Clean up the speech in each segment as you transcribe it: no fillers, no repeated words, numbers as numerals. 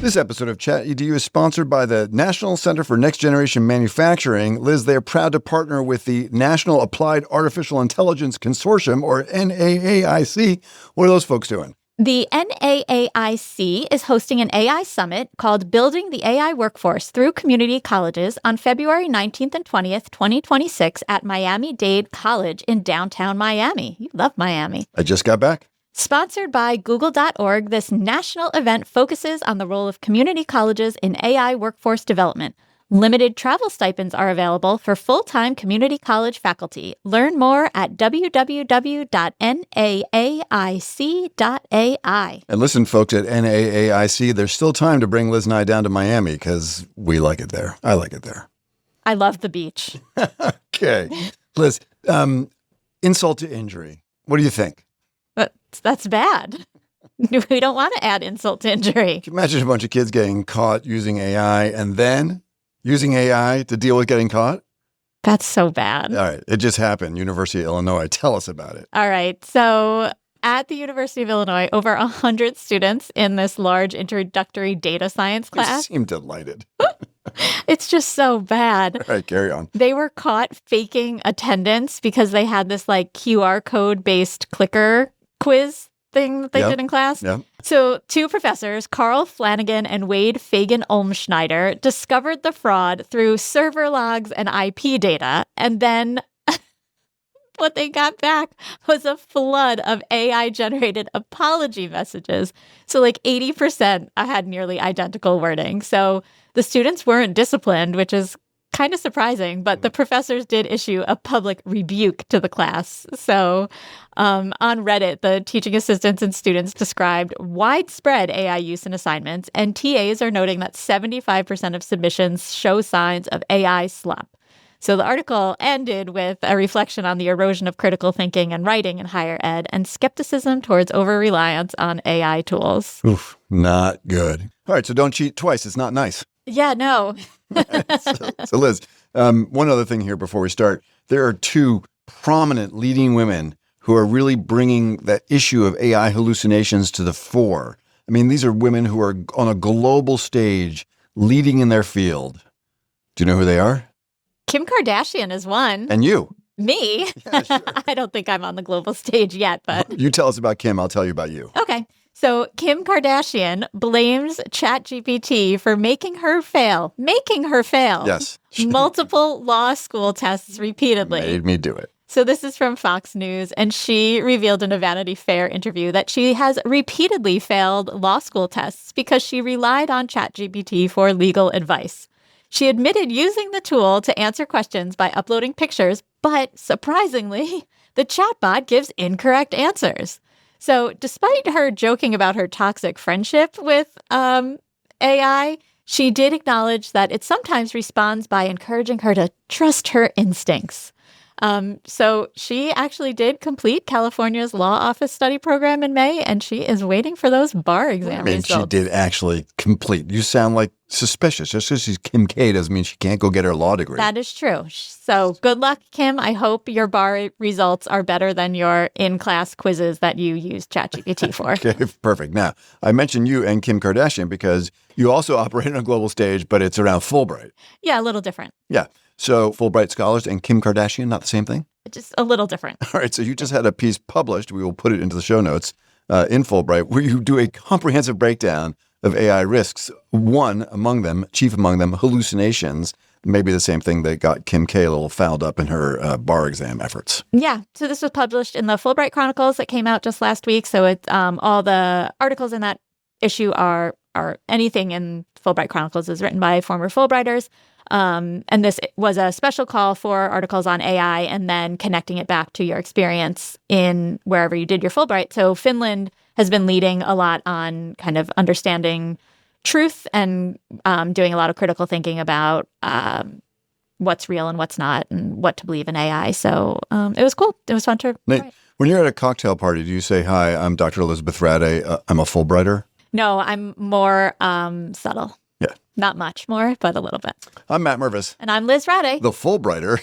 This episode of Chat EDU is sponsored by the National Center for Next Generation Manufacturing. Liz, they are proud to partner with the National Applied Artificial Intelligence Consortium, or NAAIC. What are those folks doing? The NAAIC is hosting an AI summit called Building the AI Workforce Through Community Colleges on February 19th and 20th, 2026 at Miami-Dade College in downtown Miami. You love Miami. I just got back. Sponsored by Google.org, this national event focuses on the role of community colleges in AI workforce development. Limited travel stipends are available for full-time community college faculty. Learn more at www.naaic.ai. And listen, folks, at NAAIC, there's still time to bring Liz and I down to Miami because we like it there. I like it there. I love the beach. Okay. Liz, insult to injury. What do you think? That's bad. We don't want to add insult to injury. Can you imagine a bunch of kids getting caught using AI and then using AI to deal with getting caught? That's so bad. All right. It just happened. University of Illinois. Tell us about it. All right. So at the University of Illinois, over 100 students in this large introductory data science class. You seem delighted. It's just so bad. All right. Carry on. They were caught faking attendance because they had this like QR code based clicker quiz thing that they did in class. Yep. So two professors, Carl Flanagan and Wade Fagan-Olmschneider, discovered the fraud through server logs and IP data. And then what they got back was a flood of AI-generated apology messages. So like 80% had nearly identical wording. So the students weren't disciplined, which is kind of surprising, but the professors did issue a public rebuke to the class. So on Reddit, the teaching assistants and students described widespread AI use in assignments, and TAs are noting that 75% of submissions show signs of AI slump. So the article ended with a reflection on the erosion of critical thinking and writing in higher ed and skepticism towards over-reliance on AI tools. Oof, not good. All right, so don't cheat twice. It's not nice. Yeah, no. So Liz, one other thing here before we start. There are two prominent leading women who are really bringing that issue of AI hallucinations to the fore. I mean, these are women who are on a global stage leading in their field. Do you know who they are? Kim Kardashian is one. And you. Me? Yeah, sure. I don't think I'm on the global stage yet, but... You tell us about Kim. I'll tell you about you. Okay. So Kim Kardashian blames ChatGPT for making her fail. Yes. Multiple law school tests repeatedly. Made me do it. So this is from Fox News, and she revealed in a Vanity Fair interview that she has repeatedly failed law school tests because she relied on ChatGPT for legal advice. She admitted using the tool to answer questions by uploading pictures, but surprisingly, the chatbot gives incorrect answers. So despite her joking about her toxic friendship with AI, she did acknowledge that it sometimes responds by encouraging her to trust her instincts. So she actually did complete California's law office study program in May, and she is waiting for those bar exam results. She did actually complete. You sound like suspicious. Just because she's Kim K doesn't mean she can't go get her law degree. That is true. So good luck, Kim. I hope your bar results are better than your in-class quizzes that you use ChatGPT for. Okay, perfect. Now, I mentioned you and Kim Kardashian because you also operate on a global stage, but it's around Fulbright. Yeah, a little different. Yeah. So Fulbright scholars and Kim Kardashian, not the same thing? Just a little different. All right. So you just had a piece published. We will put it into the show notes in Fulbright, where you do a comprehensive breakdown of AI risks. One among them, chief among them, hallucinations. Maybe the same thing that got Kim K a little fouled up in her bar exam efforts. Yeah. So this was published in the Fulbright Chronicles that came out just last week. So it's all the articles in that issue are anything in Fulbright Chronicles is written by former Fulbrighters. And this was a special call for articles on AI and then connecting it back to your experience in wherever you did your Fulbright. So Finland has been leading a lot on kind of understanding truth and doing a lot of critical thinking about what's real and what's not and what to believe in AI. So it was cool. It was fun to Nate, when you're at a cocktail party, do you say, "Hi, I'm Dr. Elizabeth Rade. I'm a Fulbrighter"? No, I'm more subtle. Yeah. Not much more, but a little bit. I'm Matt Mervis. And I'm Liz Rade. The Fulbrighter.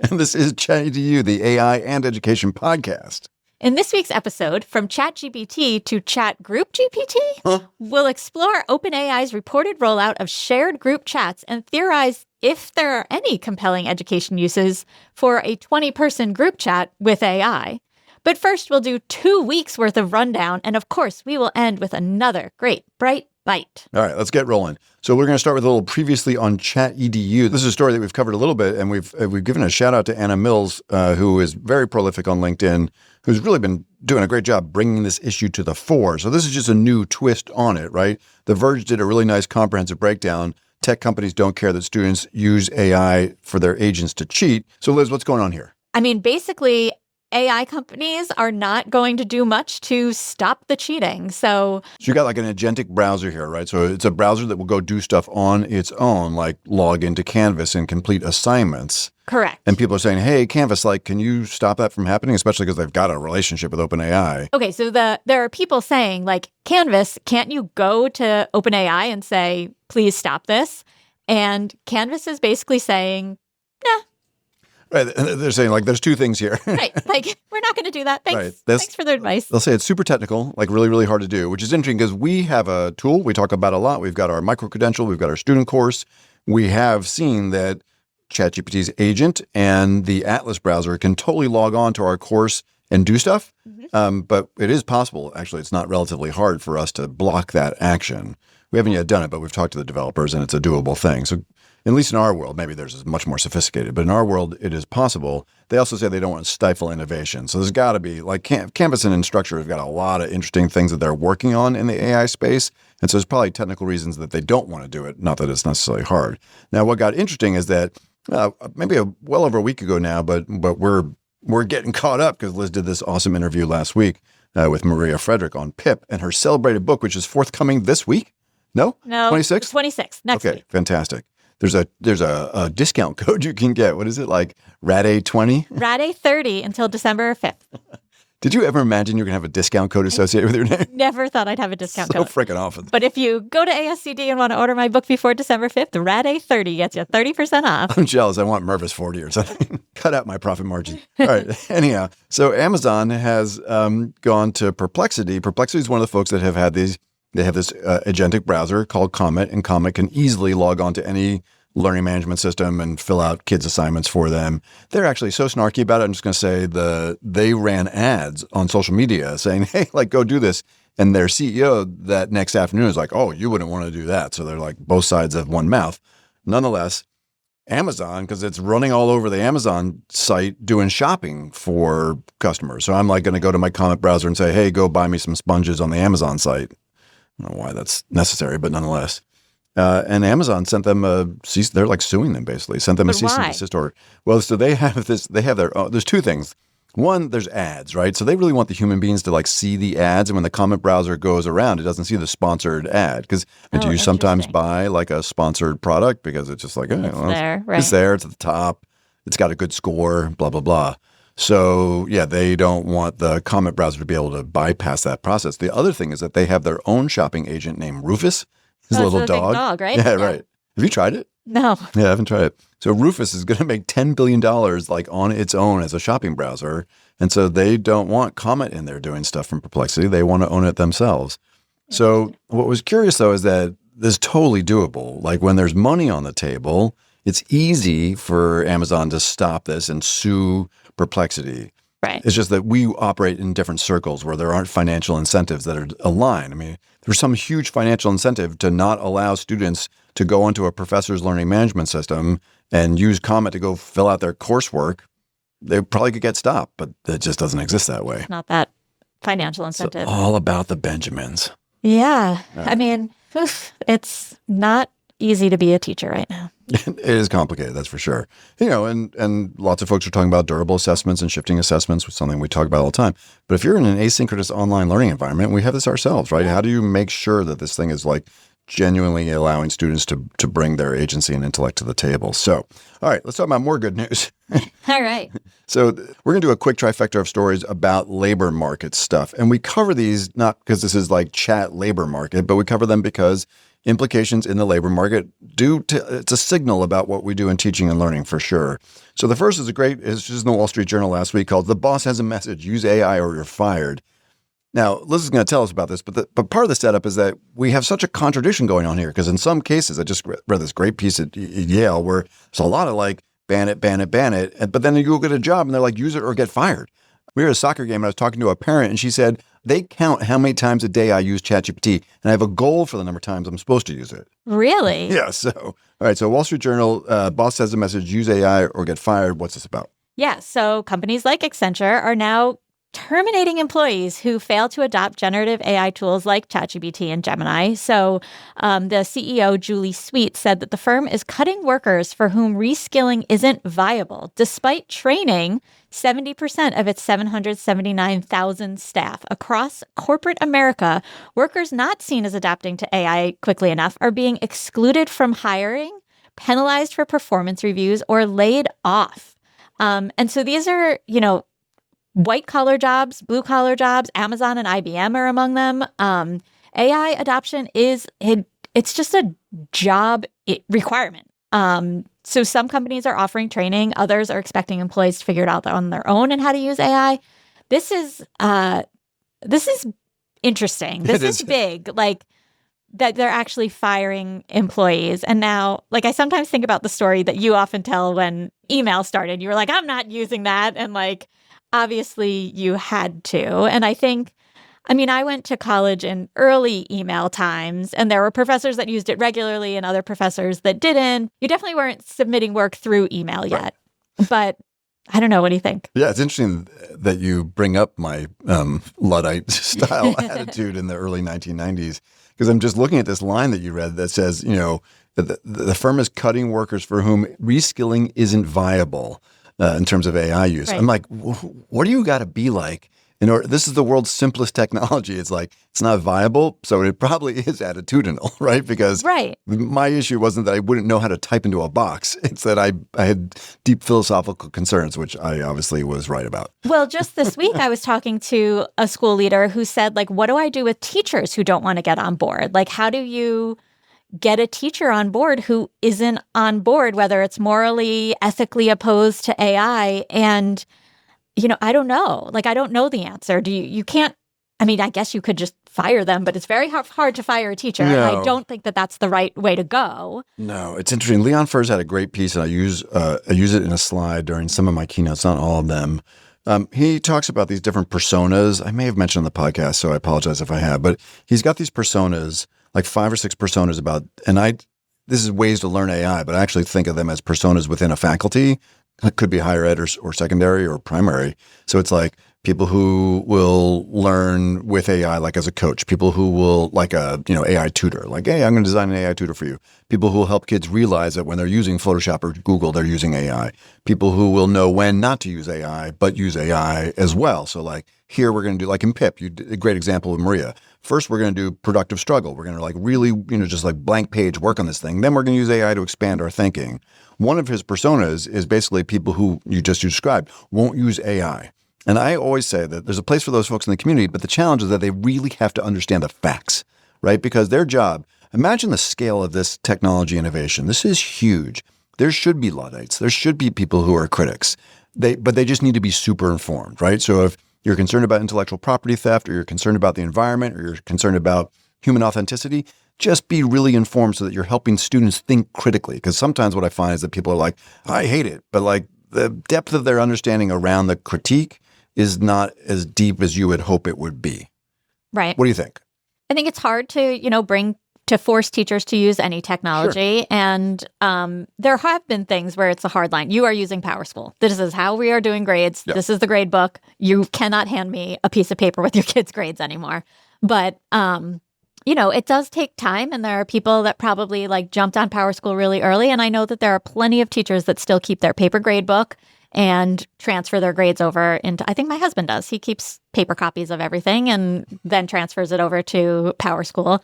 And this is Chat EDU, the AI and Education podcast. In this week's episode, From ChatGPT to Chat Group GPT, we'll explore OpenAI's reported rollout of shared group chats and theorize if there are any compelling education uses for a 20-person group chat with AI. But first, we'll do 2 weeks worth of rundown, and of course, we will end with another great bright bite. All right, let's get rolling. So we're going to start with a little previously on ChatEDU. This is a story that we've covered a little bit, and we've given a shout out to Anna Mills, who is very prolific on LinkedIn, who's really been doing a great job bringing this issue to the fore. So this is just a new twist on it, right? The Verge did a really nice comprehensive breakdown. Tech companies don't care that students use AI for their agents to cheat. So Liz, what's going on here? I mean, basically, AI companies are not going to do much to stop the cheating. So you got like an agentic browser here, right? So it's a browser that will go do stuff on its own, like log into Canvas and complete assignments. Correct. And people are saying, hey, Canvas, like, can you stop that from happening? Especially because they've got a relationship with OpenAI. Okay, so there are people saying, like, Canvas, can't you go to OpenAI and say, please stop this? And Canvas is basically saying, nah. Right. They're saying, like, there's two things here. Right. Like, we're not going to do that. Thanks. Right. Thanks for the advice. They'll say it's super technical, like really, really hard to do, which is interesting because we have a tool we talk about a lot. We've got our micro-credential. We've got our student course. We have seen that ChatGPT's agent and the Atlas browser can totally log on to our course and do stuff. Mm-hmm. But it is possible. Actually, it's not relatively hard for us to block that action. We haven't yet done it, but we've talked to the developers and it's a doable thing. So at least in our world, maybe theirs is much more sophisticated, but in our world, it is possible. They also say they don't want to stifle innovation. So there's got to be, like, Canvas and Instructure have got a lot of interesting things that they're working on in the AI space. And so there's probably technical reasons that they don't want to do it, not that it's necessarily hard. Now, what got interesting is that maybe well over a week ago now, but we're getting caught up because Liz did this awesome interview last week with Maria Frederick on PIP and her celebrated book, which is forthcoming this week. No? 26th? 26th, next week. Fantastic. There's a discount code you can get. What is it, like RADA20? RADA30 until December 5th. Did you ever imagine you're going to have a discount code associated with your name? Never thought I'd have a discount code. So freaking often. But if you go to ASCD and want to order my book before December 5th, RADA30 gets you 30% off. I'm jealous. I want Mervis 40 or something. Cut out my profit margin. All right. Anyhow, so Amazon has gone to Perplexity. Perplexity is one of the folks that have had these. They have this agentic browser called Comet, and Comet can easily log on to any learning management system and fill out kids' assignments for them. They're actually so snarky about it. I'm just going to say they ran ads on social media saying, hey, like, go do this. And their CEO that next afternoon is like, oh, you wouldn't want to do that. So they're like both sides of one mouth. Nonetheless, Amazon, because it's running all over the Amazon site doing shopping for customers. So I'm like going to go to my Comet browser and say, hey, go buy me some sponges on the Amazon site. I don't know why that's necessary, but nonetheless. And Amazon sent them they're like suing them basically, sent them a cease and desist order. Well, so they have there's two things. One, there's ads, right? So they really want the human beings to like see the ads. And when the Comet browser goes around, it doesn't see the sponsored ad. Because do you sometimes buy like a sponsored product? Because it's just like, there, right? It's there, it's at the top. It's got a good score, blah, blah, blah. So, yeah, they don't want the Comet browser to be able to bypass that process. The other thing is that they have their own shopping agent named Rufus, his little big dog, right? Yeah, right. Have you tried it? No. Yeah, I haven't tried it. So Rufus is going to make $10 billion like on its own as a shopping browser. And so they don't want Comet in there doing stuff from Perplexity. They want to own it themselves. So what was curious, though, is that this is totally doable. Like when there's money on the table, it's easy for Amazon to stop this and sue Perplexity. Right. It's just that we operate in different circles where there aren't financial incentives that are aligned. I mean, there's some huge financial incentive to not allow students to go onto a professor's learning management system and use Comet to go fill out their coursework. They probably could get stopped, but it just doesn't exist that way. It's not that financial incentive. It's all about the Benjamins. Yeah. I mean, it's not easy to be a teacher right now. It is complicated, that's for sure. You know, and lots of folks are talking about durable assessments and shifting assessments, which is something we talk about all the time. But if you're in an asynchronous online learning environment, we have this ourselves, right? How do you make sure that this thing is like genuinely allowing students to bring their agency and intellect to the table? So, all right, let's talk about more good news. All right. So we're going to do a quick trifecta of stories about labor market stuff. And we cover these not because this is like chat labor market, but we cover them because implications in the labor market it's a signal about what we do in teaching and learning for sure. So the first is just in the Wall Street Journal last week called "The Boss Has a Message, Use AI or You're Fired." Now, Liz is going to tell us about this, but part of the setup is that we have such a contradiction going on here because in some cases, I just read this great piece at Yale where there's a lot of like, ban it, but then you go get a job and they're like, use it or get fired. We were at a soccer game and I was talking to a parent and she said, they count how many times a day I use ChatGPT and I have a goal for the number of times I'm supposed to use it. Really? Yeah. So, all right. So Wall Street Journal, boss says a message, use AI or get fired. What's this about? Yeah. So companies like Accenture are now terminating employees who fail to adopt generative AI tools like ChatGPT and Gemini. So the CEO, Julie Sweet, said that the firm is cutting workers for whom reskilling isn't viable, despite training 70% of its 779,000 staff. Across corporate America, workers not seen as adapting to AI quickly enough are being excluded from hiring, penalized for performance reviews, or laid off. And so these are, white-collar jobs, blue-collar jobs. Amazon and IBM are among them. AI adoption it's just a job requirement. So some companies are offering training. Others are expecting employees to figure it out on their own and how to use AI. This is interesting. This is big. Like, that they're actually firing employees. And now, like, I sometimes think about the story that you often tell when email started. You were like, I'm not using that. And like, obviously you had to. And I went to college in early email times, and there were professors that used it regularly and other professors that didn't. You definitely weren't submitting work through email yet. Right. But I don't know. What do you think? Yeah, it's interesting that you bring up my Luddite style attitude in the early 1990s, because I'm just looking at this line that you read that says, that the firm is cutting workers for whom reskilling isn't viable in terms of AI use. Right. I'm like, what do you got to be like? This is the world's simplest technology. It's like, it's not viable, so it probably is attitudinal, right? Because my issue wasn't that I wouldn't know how to type into a box. It's that I had deep philosophical concerns, which I obviously was right about. Well, just this week, I was talking to a school leader who said, like, what do I do with teachers who don't want to get on board? Like, how do you get a teacher on board who isn't on board, whether it's morally, ethically opposed to AI? And I don't know. Like, I don't know the answer. You can't, I guess you could just fire them, but it's very hard to fire a teacher. No. And I don't think that that's the right way to go. No, it's interesting. Leon Furs had a great piece, and I use it in a slide during some of my keynotes, not all of them. He talks about these different personas. I may have mentioned on the podcast, so I apologize if I have, but he's got these personas, like 5 or 6 personas this is ways to learn AI, but I actually think of them as personas within a faculty. It could be higher ed or secondary or primary. So it's like people who will learn with AI, like as a coach, people who will like a, AI tutor, like, hey, I'm going to design an AI tutor for you. People who will help kids realize that when they're using Photoshop or Google, they're using AI. People who will know when not to use AI, but use AI as well. So like here we're going to do, like in PIP, you did a great example with Maria. First, we're going to do productive struggle. We're going to like really, just like blank page work on this thing. Then we're going to use AI to expand our thinking. One of his personas is basically people who you described won't use AI. And I always say that there's a place for those folks in the community, but the challenge is that they really have to understand the facts, right? Because their job, imagine the scale of this technology innovation. This is huge. There should be Luddites. There should be people who are critics. But they just need to be super informed, right? So if you're concerned about intellectual property theft, or you're concerned about the environment, or you're concerned about human authenticity, just be really informed so that you're helping students think critically. Because sometimes what I find is that people are like, I hate it. But like the depth of their understanding around the critique is not as deep as you would hope it would be. Right. What do you think? I think it's hard to force teachers to use any technology. Sure. And there have been things where it's a hard line. You are using PowerSchool. This is how we are doing grades. Yep. This is the grade book. You cannot hand me a piece of paper with your kids' grades anymore. But it does take time, and there are people that probably like jumped on PowerSchool really early. And I know that there are plenty of teachers that still keep their paper grade book and transfer their grades over into, I think my husband does. He keeps paper copies of everything and then transfers it over to PowerSchool.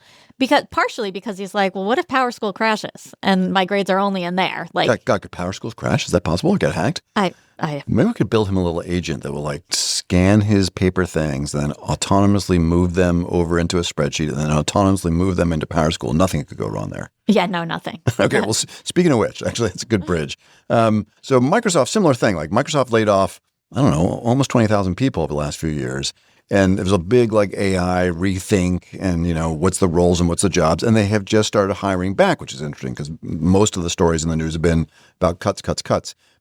Partially because he's like, well, what if PowerSchool crashes and my grades are only in there? Like, God, could PowerSchool crash? Is that possible? Get hacked? Maybe we could build him a little agent that will like scan his paper things, then autonomously move them over into a spreadsheet, and then autonomously move them into PowerSchool. Nothing could go wrong there. Yeah, no, nothing. Okay, well, speaking of which, actually, it's a good bridge. So Microsoft, similar thing. Like Microsoft laid off, I don't know, almost 20,000 people over the last few years. And there was a big like AI rethink and, what's the roles and what's the jobs. And they have just started hiring back, which is interesting because most of the stories in the news have been about cuts.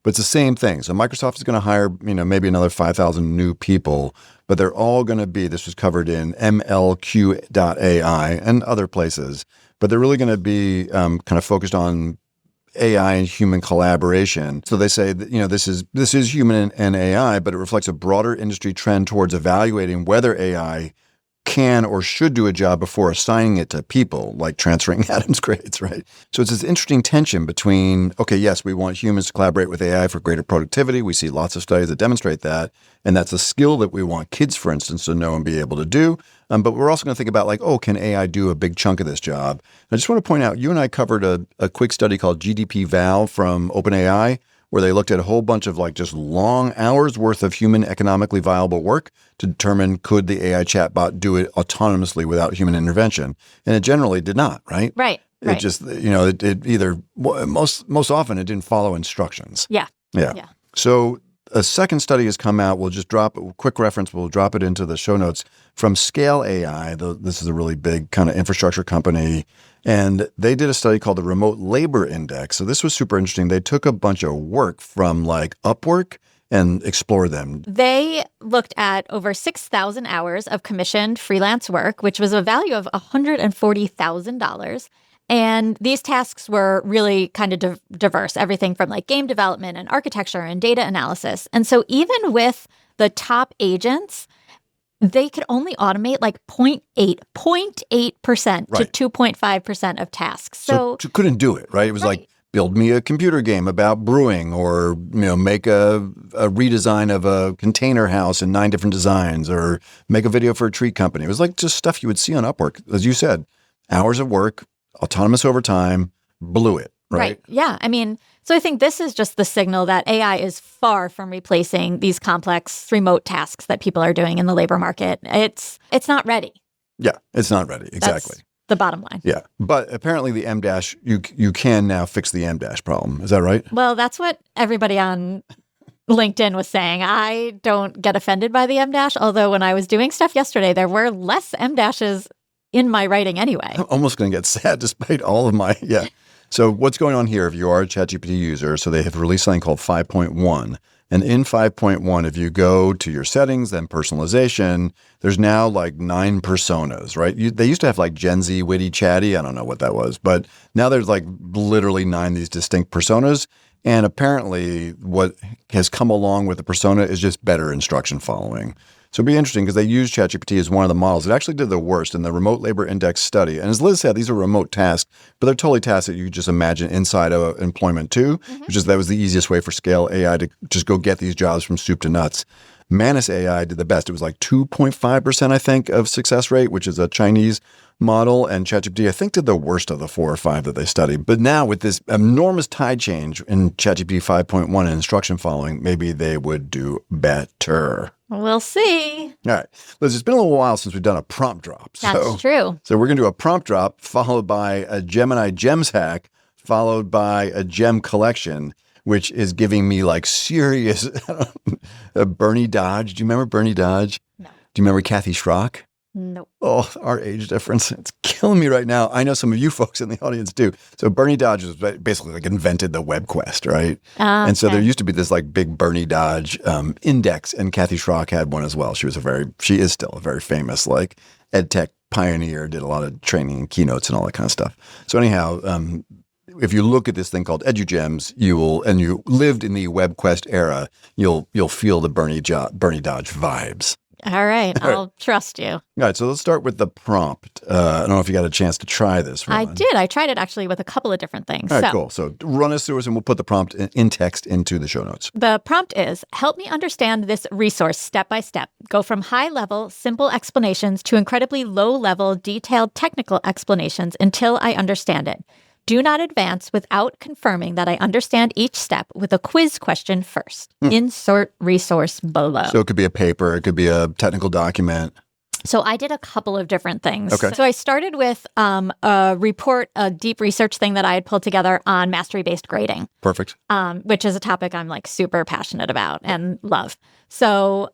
But it's the same thing. So Microsoft is going to hire, maybe another 5,000 new people, but they're all going to be, this was covered in MLQ.ai and other places, but they're really going to be kind of focused on AI and human collaboration. So they say that, this is human and AI, but it reflects a broader industry trend towards evaluating whether AI can or should do a job before assigning it to people, like transferring Adam's grades, right? So it's this interesting tension between, okay, yes, we want humans to collaborate with AI for greater productivity. We see lots of studies that demonstrate that. And that's a skill that we want kids, for instance, to know and be able to do. But we're also going to think about like, can AI do a big chunk of this job? And I just want to point out, you and I covered a quick study called GDP Val from OpenAI, where they looked at a whole bunch of like just long hours worth of human economically viable work to determine could the AI chatbot do it autonomously without human intervention. And it generally did not, right? Right. It just, it either, most often it didn't follow instructions. Yeah. So a second study has come out. We'll just drop a quick reference. We'll drop it into the show notes from Scale AI. This is a really big kind of infrastructure company. And they did a study called the Remote Labor Index. So this was super interesting. They took a bunch of work from like Upwork and explored them. They looked at over 6,000 hours of commissioned freelance work, which was a value of $140,000. And these tasks were really kind of diverse, everything from like game development and architecture and data analysis. And so even with the top agents, they could only automate like 0.8% Right. to 2.5% of tasks. So couldn't do it, right? It was like, build me a computer game about brewing, or make a redesign of a container house in 9 different designs, or make a video for a tree company. It was like just stuff you would see on Upwork. As you said, hours of work, autonomous over time, blew it, right? Yeah. I mean, so I think this is just the signal that AI is far from replacing these complex remote tasks that people are doing in the labor market. It's not ready. Yeah, it's not ready. Exactly. That's the bottom line. Yeah. But apparently the M-dash, you can now fix the M-dash problem. Is that right? Well, that's what everybody on LinkedIn was saying. I don't get offended by the M-dash, although when I was doing stuff yesterday, there were less M-dashes in my writing anyway. I'm almost going to get sad despite all of my, yeah. So what's going on here, if you are a ChatGPT user, so they have released something called 5.1. And in 5.1, if you go to your settings, then personalization, there's now like 9 personas, right? They used to have like Gen Z, witty, chatty. I don't know what that was. But now there's like literally 9 these distinct personas. And apparently what has come along with the persona is just better instruction following. So it'd be interesting because they use ChatGPT as one of the models. It actually did the worst in the Remote Labor Index study. And as Liz said, these are remote tasks, but they're totally tasks that you could just imagine inside of employment too, which is that was the easiest way for Scale AI to just go get these jobs from soup to nuts. Manus AI did the best. It was like 2.5%, I think, of success rate, which is a Chinese model. And ChatGPT, I think, did the worst of the 4 or 5 that they studied. But now with this enormous tide change in ChatGPT 5.1 and instruction following, maybe they would do better. We'll see. All right. Liz, it's been a little while since we've done a prompt drop. That's true. So we're going to do a prompt drop followed by a Gemini Gems hack, followed by a gem collection, which is giving me like serious Bernie Dodge. Do you remember Bernie Dodge? No. Do you remember Kathy Schrock? No. Oh, our age difference. It's killing me right now. I know some of you folks in the audience do. So Bernie Dodge was basically like invented the web quest, right? And so there used to be this like big Bernie Dodge index, and Kathy Schrock had one as well. She is still a very famous like ed tech pioneer, did a lot of training and keynotes and all that kind of stuff. So anyhow, if you look at this thing called edugems, and you lived in the web quest era, you'll feel the Bernie Dodge vibes. All right. All right. I'll trust you. All right, so let's start with the prompt. I don't know if you got a chance to try this, I Ron. did. I tried it actually with a couple of different things. All right, cool. So run us through us, and we'll put the prompt in text into the show notes. The prompt is, help me understand this resource step by step. Go from high-level, simple explanations to incredibly low-level, detailed technical explanations until I understand it. Do not advance without confirming that I understand each step with a quiz question first. Insert resource below. So it could be a paper, it could be a technical document. So I did a couple of different things. Okay. So I started with a report, a deep research thing that I had pulled together on mastery-based grading. Perfect. Which is a topic I'm like super passionate about and love. So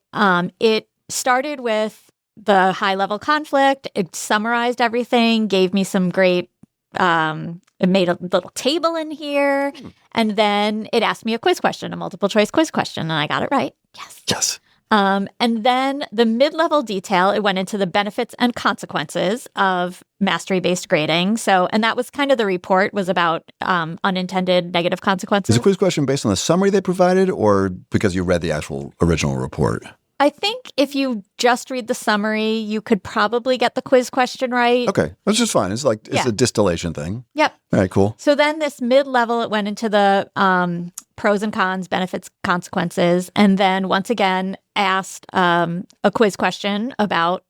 it started with the high-level conflict. It summarized everything, gave me some great, it made a little table in here. And then it asked me a quiz question, a multiple choice quiz question, and I got it right. Yes. Yes. And then the mid-level detail, it went into the benefits and consequences of mastery-based grading. So, and that was kind of the report was about unintended negative consequences. Is the quiz question based on the summary they provided or because you read the actual original report? I think if you just read the summary, you could probably get the quiz question right. Okay, that's just fine. It's like, it's a distillation thing. Yep. All right, cool. So then this mid-level, it went into the pros and cons, benefits, consequences, and then once again asked a quiz question about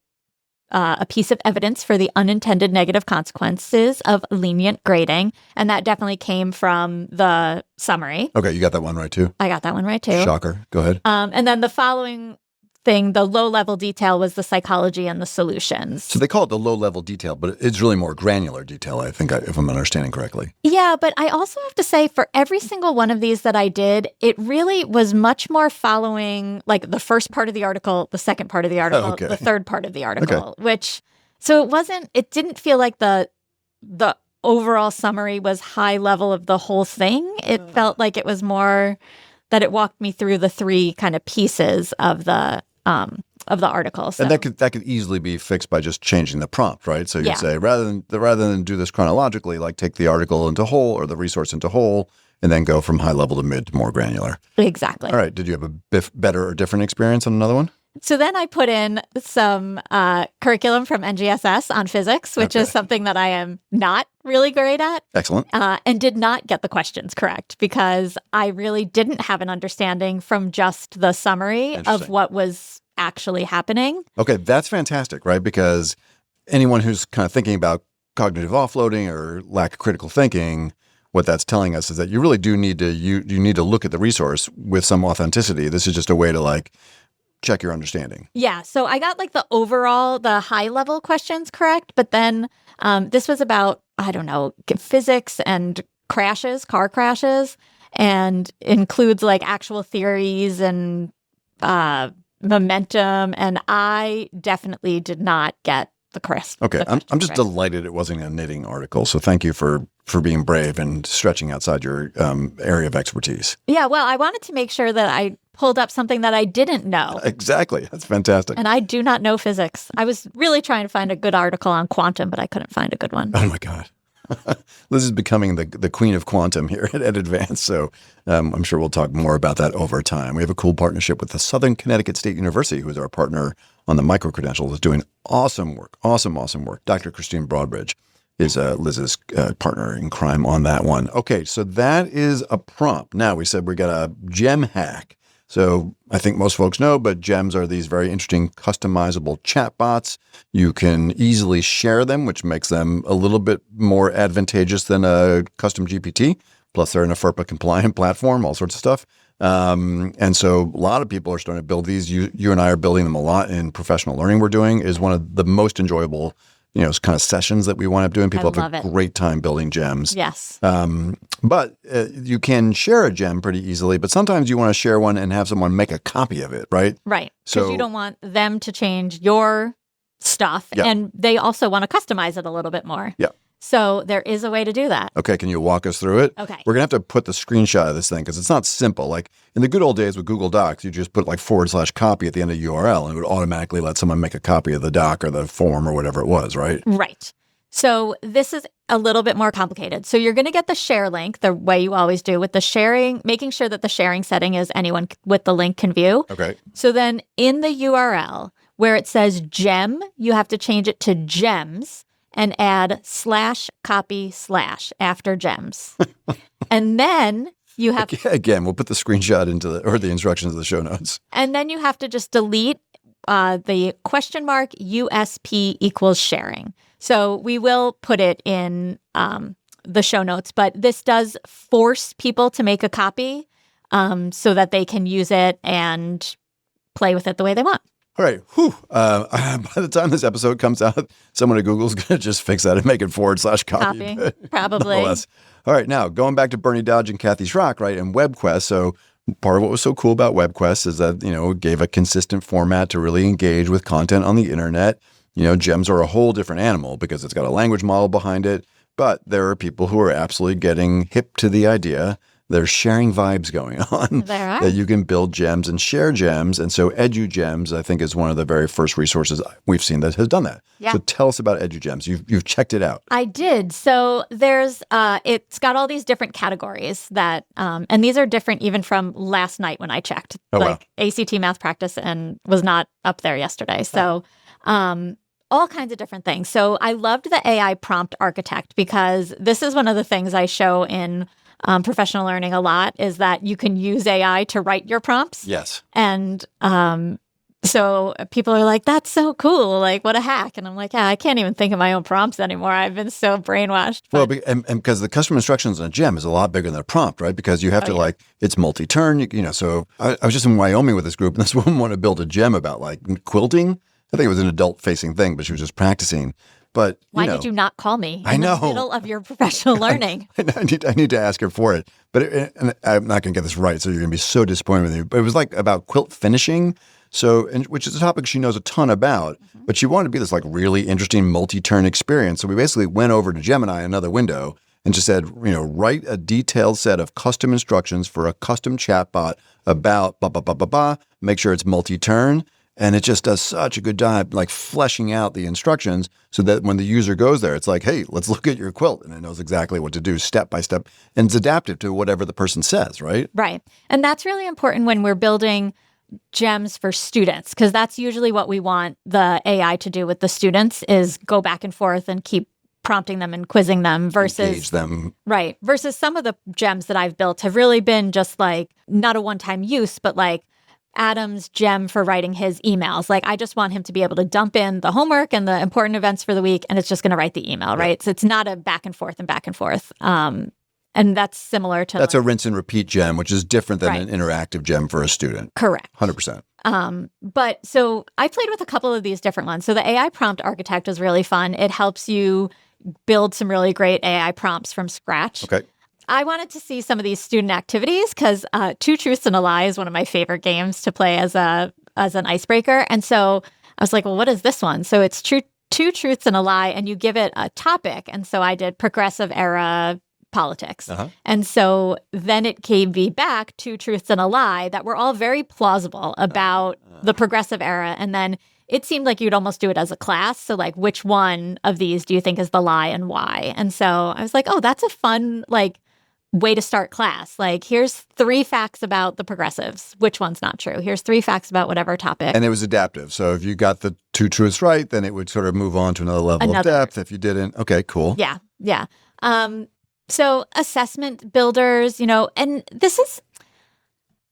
a piece of evidence for the unintended negative consequences of lenient grading. And that definitely came from the summary. Okay, you got that one right too? I got that one right too. Shocker. Go ahead. And then the following thing, the low-level detail was the psychology and the solutions. So they call it the low-level detail, but it's really more granular detail, I think, if I'm understanding correctly. Yeah, but I also have to say for every single one of these that I did, it really was much more following like the first part of the article, the second part of the article, the third part of the article, which, so it didn't feel like the overall summary was high level of the whole thing. It felt like it was more that it walked me through the three kind of pieces of the article. So. And that could easily be fixed by just changing the prompt, right? So you'd say rather than do this chronologically, like take the article into whole or the resource into whole, and then go from high level to mid to more granular. Exactly. All right. Did you have a better or different experience on another one? So then I put in some curriculum from NGSS on physics, which is something that I am not really great at. Excellent. And did not get the questions correct because I really didn't have an understanding from just the summary of what was actually happening. Okay, that's fantastic, right? Because anyone who's kind of thinking about cognitive offloading or lack of critical thinking, what that's telling us is that you really do need to you need to look at the resource with some authenticity. This is just a way to like check your understanding. Yeah. So I got like the high level questions correct, but then this was about, I don't know, physics and car crashes, and includes like actual theories and momentum. And I definitely did not get the correct. Okay. I'm just delighted it wasn't a knitting article. So thank you for being brave and stretching outside your area of expertise. Yeah. Well, I wanted to make sure that I pulled up something that I didn't know. Exactly. That's fantastic. And I do not know physics. I was really trying to find a good article on quantum, but I couldn't find a good one. Oh my God. Liz is becoming the queen of quantum here at Advance. So I'm sure we'll talk more about that over time. We have a cool partnership with the Southern Connecticut State University, who is our partner on the micro-credentials, is doing awesome work. Awesome work. Dr. Christine Broadbridge is Liz's partner in crime on that one. Okay, so that is a prompt. Now, we said we got a gem hack. So I think most folks know, but gems are these very interesting customizable chatbots. You can easily share them, which makes them a little bit more advantageous than a custom GPT. Plus, they're in a FERPA compliant platform, all sorts of stuff. And so a lot of people are starting to build these. You and I are building them a lot in professional learning we're doing. Is one of the most enjoyable kind of sessions that we wind up doing. People have a great time building gems. Yes. But you can share a gem pretty easily, but sometimes you want to share one and have someone make a copy of it, right? Right. Because you don't want them to change your stuff. Yeah. And they also want to customize it a little bit more. Yeah. So there is a way to do that. Okay. Can you walk us through it? Okay. We're going to have to put the screenshot of this thing because it's not simple. Like in the good old days with Google Docs, you just put like /copy at the end of the URL and it would automatically let someone make a copy of the doc or the form or whatever it was, right? Right. So this is a little bit more complicated. So you're going to get the share link the way you always do with the sharing, making sure that the sharing setting is anyone with the link can view. Okay. So then in the URL, where it says gem, you have to change it to gems and add /copy/ after gems. And then you have Again, we'll put the screenshot or the instructions in the show notes. And then you have to just delete the question mark USP equals sharing. So we will put it in the show notes, but this does force people to make a copy so that they can use it and play with it the way they want. All right. Whew. By the time this episode comes out, someone at Google's going to just fix that and make it /copy. Probably. Nonetheless. All right. Now, going back to Bernie Dodge and Kathy Schrock, right, and WebQuest. So part of what was so cool about WebQuest is that, it gave a consistent format to really engage with content on the internet. Gems are a whole different animal because it's got a language model behind it. But there are people who are absolutely getting hip to the idea. There's sharing vibes going on. There are. That you can build gems and share gems. And so edugems, I think, is one of the very first resources we've seen that has done that. Yeah. So tell us about edugems. You've checked it out. I did. So there's, it's got all these different categories that, and these are different even from last night when I checked. Oh, wow. ACT math practice and was not up there yesterday. So, all kinds of different things. So I loved the AI prompt architect because this is one of the things I show in professional learning a lot is that you can use AI to write your prompts. Yes. And so people are like, that's so cool. Like, what a hack. And I'm like, yeah, I can't even think of my own prompts anymore. I've been so brainwashed. Well, and because the custom instructions on a gem is a lot bigger than a prompt, right? Because you have to it's multi-turn, So I was just in Wyoming with this group and this woman wanted to build a gem about quilting. I think it was an adult-facing thing, but she was just practicing. But why did you not call me in the middle of your professional learning? I need to ask her for it. But and I'm not going to get this right, so you're going to be so disappointed with me. But it was about quilt finishing, which is a topic she knows a ton about. Mm-hmm. But she wanted to be this really interesting multi-turn experience. So we basically went over to Gemini, another window, and just said, write a detailed set of custom instructions for a custom chatbot about blah, blah, blah, blah, blah. Make sure it's multi-turn. And it just does such a good job, fleshing out the instructions so that when the user goes there, it's like, hey, let's look at your quilt. And it knows exactly what to do step by step. And it's adaptive to whatever the person says, right? Right. And that's really important when we're building gems for students, because that's usually what we want the AI to do with the students is go back and forth and keep prompting them and quizzing them versus engage them. Right. Versus some of the gems that I've built have really been just not a one-time use, but Adam's gem for writing his emails. I just want him to be able to dump in the homework and the important events for the week, and it's just going to write the email, right? So it's not a back and forth. And that's similar to... That's a rinse and repeat gem, which is different than an interactive gem for a student. Correct. 100%. But so I played with a couple of these different ones. So the AI prompt architect is really fun. It helps you build some really great AI prompts from scratch. Okay. I wanted to see some of these student activities because Two Truths and a Lie is one of my favorite games to play as an icebreaker. And so I was like, well, what is this one? So it's Two Truths and a Lie, and you give it a topic. And so I did progressive era politics. Uh-huh. And so then it gave me back Two Truths and a Lie that were all very plausible about the progressive era. And then it seemed like you'd almost do it as a class. So which one of these do you think is the lie and why? And so I was like, oh, that's a fun, way to start class. Here's 3 facts about the progressives. Which one's not true? Here's 3 facts about whatever topic. And it was adaptive. So if you got the 2 truths right, then it would sort of move on to another level of depth. If you didn't, okay, cool. Yeah. Yeah. So assessment builders, and this is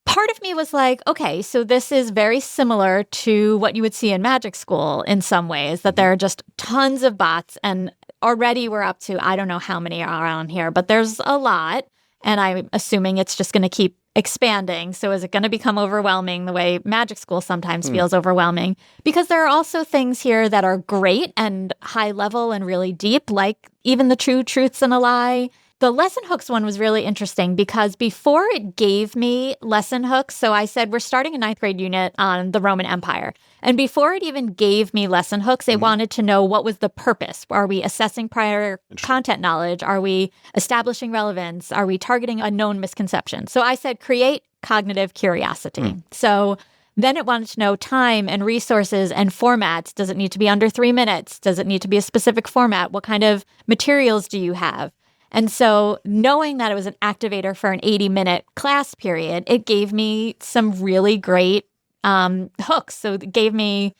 part of me was like, okay, so this is very similar to what you would see in magic school in some ways, that there are just tons of bots. And already we're up to, I don't know how many are on here, but there's a lot. And I'm assuming it's just going to keep expanding. So is it going to become overwhelming the way magic school sometimes feels overwhelming? Because there are also things here that are great and high level and really deep, like even the Two Truths and a Lie. The lesson hooks one was really interesting because before it gave me lesson hooks, so I said, we're starting a 9th grade unit on the Roman Empire. And before it even gave me lesson hooks, it wanted to know what was the purpose. Are we assessing prior content knowledge? Are we establishing relevance? Are we targeting a known misconception? So I said, create cognitive curiosity. So then it wanted to know time and resources and formats. Does it need to be under 3 minutes? Does it need to be a specific format? What kind of materials do you have? And so knowing that it was an activator for an 80-minute class period, it gave me some really great hooks. So it gave me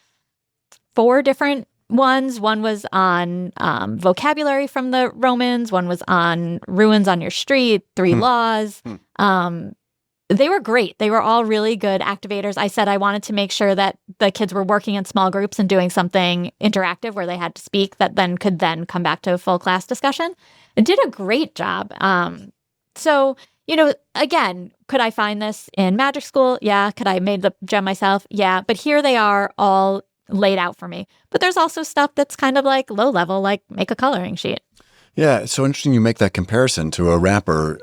4 different ones. One was on vocabulary from the Romans. One was on ruins on your street, 3 laws. They were great. They were all really good activators. I said I wanted to make sure that the kids were working in small groups and doing something interactive where they had to speak that then could then come back to a full class discussion. It did a great job. So, again, could I find this in Magic School? Yeah. Could I made the gem myself? Yeah. But here they are all laid out for me. But there's also stuff that's kind of like low level, like make a coloring sheet. Yeah, it's so interesting you make that comparison to a wrapper.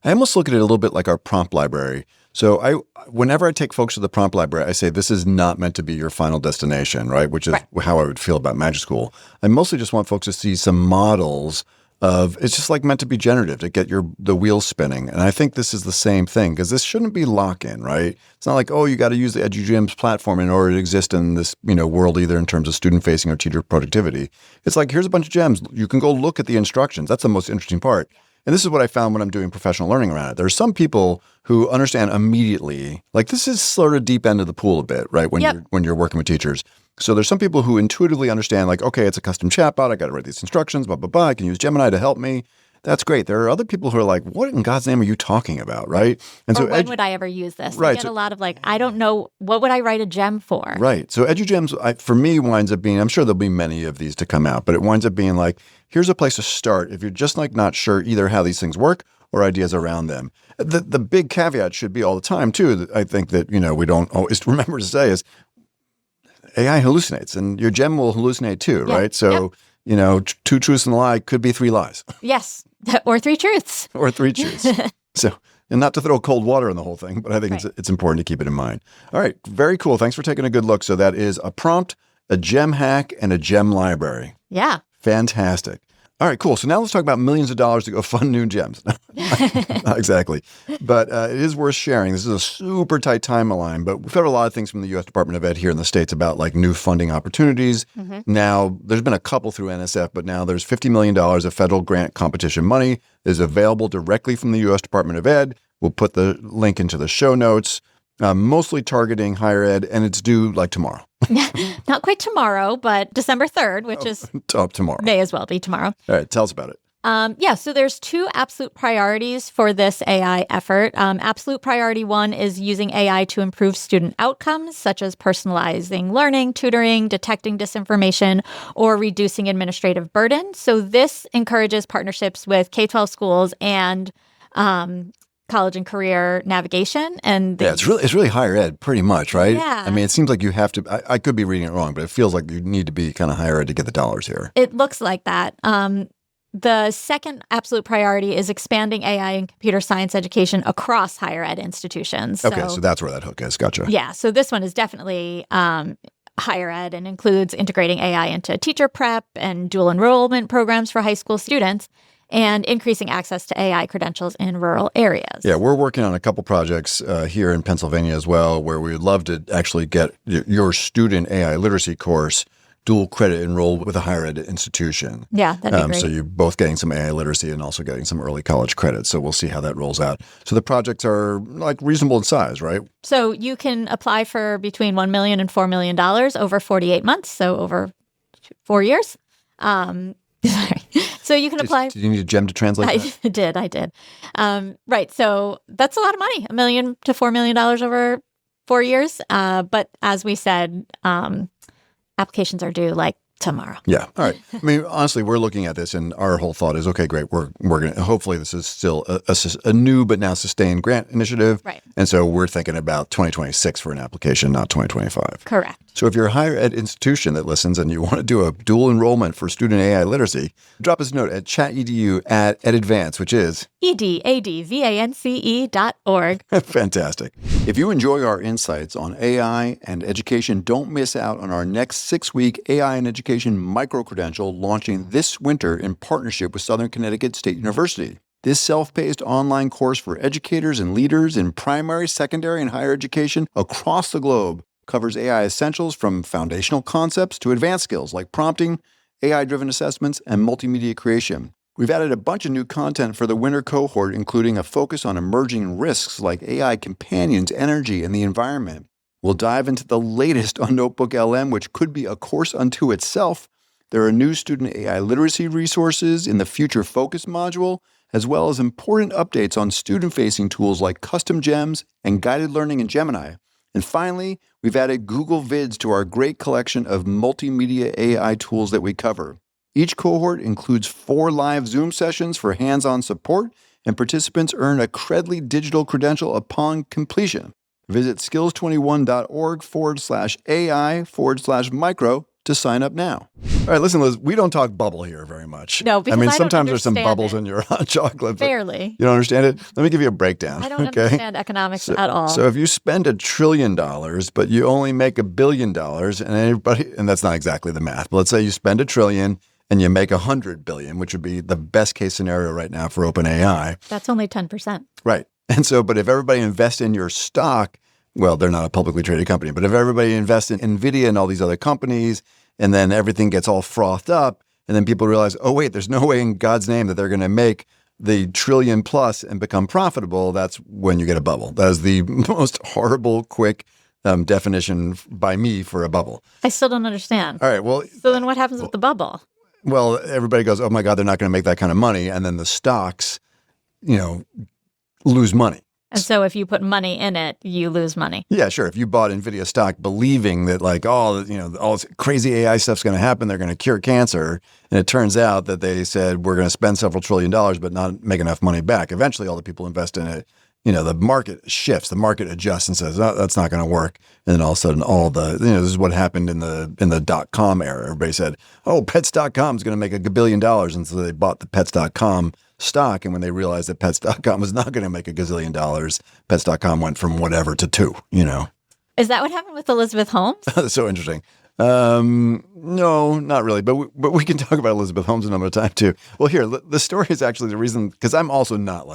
I almost look at it a little bit like our prompt library. So whenever I take folks to the prompt library, I say this is not meant to be your final destination, right? Which is how I would feel about Magic School. I mostly just want folks to see some models of, it's just like meant to be generative to get the wheels spinning. And I think this is the same thing because this shouldn't be lock-in, right? It's not like, oh, you got to use the edugems platform in order to exist in this, world either in terms of student-facing or teacher productivity. It's like, here's a bunch of gems. You can go look at the instructions. That's the most interesting part. And this is what I found when I'm doing professional learning around it. There are some people who understand immediately, like this is sort of deep end of the pool a bit, right? When you're working with teachers. So there's some people who intuitively understand like, okay, it's a custom chatbot. I got to write these instructions, blah, blah, blah. I can use Gemini to help me. That's great. There are other people who are like, what in God's name are you talking about, right? And or when would I ever use this? Right, I get a lot of like, I don't know, what would I write a gem for? Right. So edugems, for me, winds up being, I'm sure there'll be many of these to come out, but it winds up being like, here's a place to start if you're just like not sure either how these things work or ideas around them. The big caveat should be all the time, too, that I think that, we don't always remember to say is AI hallucinates and your gem will hallucinate too, right? So, 2 truths and a lie could be 3 lies. Yes. Or 3 truths. Or 3 truths. So, and not to throw cold water on the whole thing, but I think it's important to keep it in mind. All right. Very cool. Thanks for taking a good look. So that is a prompt, a gem hack, and a gem library. Yeah. Fantastic. All right, cool. So now let's talk about millions of dollars to go fund new gems. Not exactly. But it is worth sharing. This is a super tight timeline, but we've heard a lot of things from the U.S. Department of Ed here in the States about like new funding opportunities. Now, there's been a couple through NSF, but now there's $50 million of federal grant competition money that is available directly from the U.S. Department of Ed. We'll put the link into the show notes. Mostly targeting higher ed, and it's due like tomorrow. Not quite tomorrow, but December 3rd, which is tomorrow. May as well be tomorrow. All right, tell us about it. So there's 2 absolute priorities for this AI effort. Absolute priority 1 is using AI to improve student outcomes, such as personalizing learning, tutoring, detecting disinformation, or reducing administrative burden. So this encourages partnerships with K-12 schools and college and career navigation. And it's really higher ed pretty much, right? Yeah. I mean, it seems like you have to, I could be reading it wrong, but it feels like you need to be kind of higher ed to get the dollars here. It looks like that. The second absolute priority is expanding AI and computer science education across higher ed institutions. Okay, so that's where that hook is. Gotcha. Yeah, so this one is definitely higher ed and includes integrating AI into teacher prep and dual enrollment programs for high school students, and increasing access to AI credentials in rural areas. Yeah, we're working on a couple projects here in Pennsylvania as well, where we would love to actually get your student AI literacy course dual credit enrolled with a higher ed institution. Yeah, that'd be great. So you're both getting some AI literacy and also getting some early college credit. So we'll see how that rolls out. So the projects are like reasonable in size, right? So you can apply for between $1 million and $4 million over 48 months, so over 4 years. Sorry. So you can apply. Did you need a gem to translate that? I did. Right. So that's a lot of money, $1 million to $4 million over 4 years. But as we said, applications are due like tomorrow. Yeah. All right. I mean, honestly, we're looking at this and our whole thought is, okay, great. We're going to, hopefully this is still a new but now sustained grant initiative. Right. And so we're thinking about 2026 for an application, not 2025. Correct. So if you're a higher ed institution that listens and you want to do a dual enrollment for student AI literacy, drop us a note at chatedu@edadvance, which is edadvance.org. Fantastic. If you enjoy our insights on AI and education, don't miss out on our next 6-week AI and education micro-credential launching this winter in partnership with Southern Connecticut State University. This self-paced online course for educators and leaders in primary, secondary, and higher education across the globe covers AI essentials from foundational concepts to advanced skills like prompting, AI-driven assessments, and multimedia creation. We've added a bunch of new content for the winter cohort, including a focus on emerging risks like AI companions, energy, and the environment. We'll dive into the latest on Notebook LM, which could be a course unto itself. There are new student AI literacy resources in the Future Focus module, as well as important updates on student-facing tools like custom gems and guided learning in Gemini. And finally, we've added Google Vids to our great collection of multimedia AI tools that we cover. Each cohort includes 4 live Zoom sessions for hands-on support, and participants earn a Credly digital credential upon completion. Visit skills21.org/AI/micro to sign up now. All right, listen, Liz, we don't talk bubble here very much. No, because I don't sometimes there's some understand bubbles it. in your hot chocolate. But Barely. you don't understand it? Let me give you a breakdown. I don't understand economics at all. So if you spend $1 trillion, but you only make $1 billion, and that's not exactly the math, but let's say you spend $1 trillion and you make 100 billion, which would be the best case scenario right now for OpenAI. That's only 10%. Right. And so, but if everybody invests in your stock, well, they're not a publicly traded company, but if everybody invests in NVIDIA and all these other companies, and then everything gets all frothed up, and then people realize, oh, wait, there's no way in God's name that they're going to make the trillion plus and become profitable, that's when you get a bubble. That is the most horrible, quick definition by me for a bubble. I still don't understand. All right, well. So then what happens with the bubble? Well, everybody goes, oh my God, they're not going to make that kind of money. And then the stocks, lose money. And so if you put money in it, you lose money. Yeah, sure. If you bought NVIDIA stock believing that all this crazy AI stuff's going to happen, they're going to cure cancer. And it turns out that they said, we're going to spend several $1 trillion, but not make enough money back. Eventually, all the people invest in it. The market shifts, the market adjusts and says, oh, that's not going to work. And then all of a sudden, this is what happened in the .com era. Everybody said, oh, pets.com is going to make $1 billion. And so they bought the pets.com stock. And when they realized that pets.com was not going to make $1 gazillion, pets.com went from whatever to 2, Is that what happened with Elizabeth Holmes? That's so interesting. No, not really. But we can talk about Elizabeth Holmes another time too. Well, here, the story is actually the reason, because I'm also not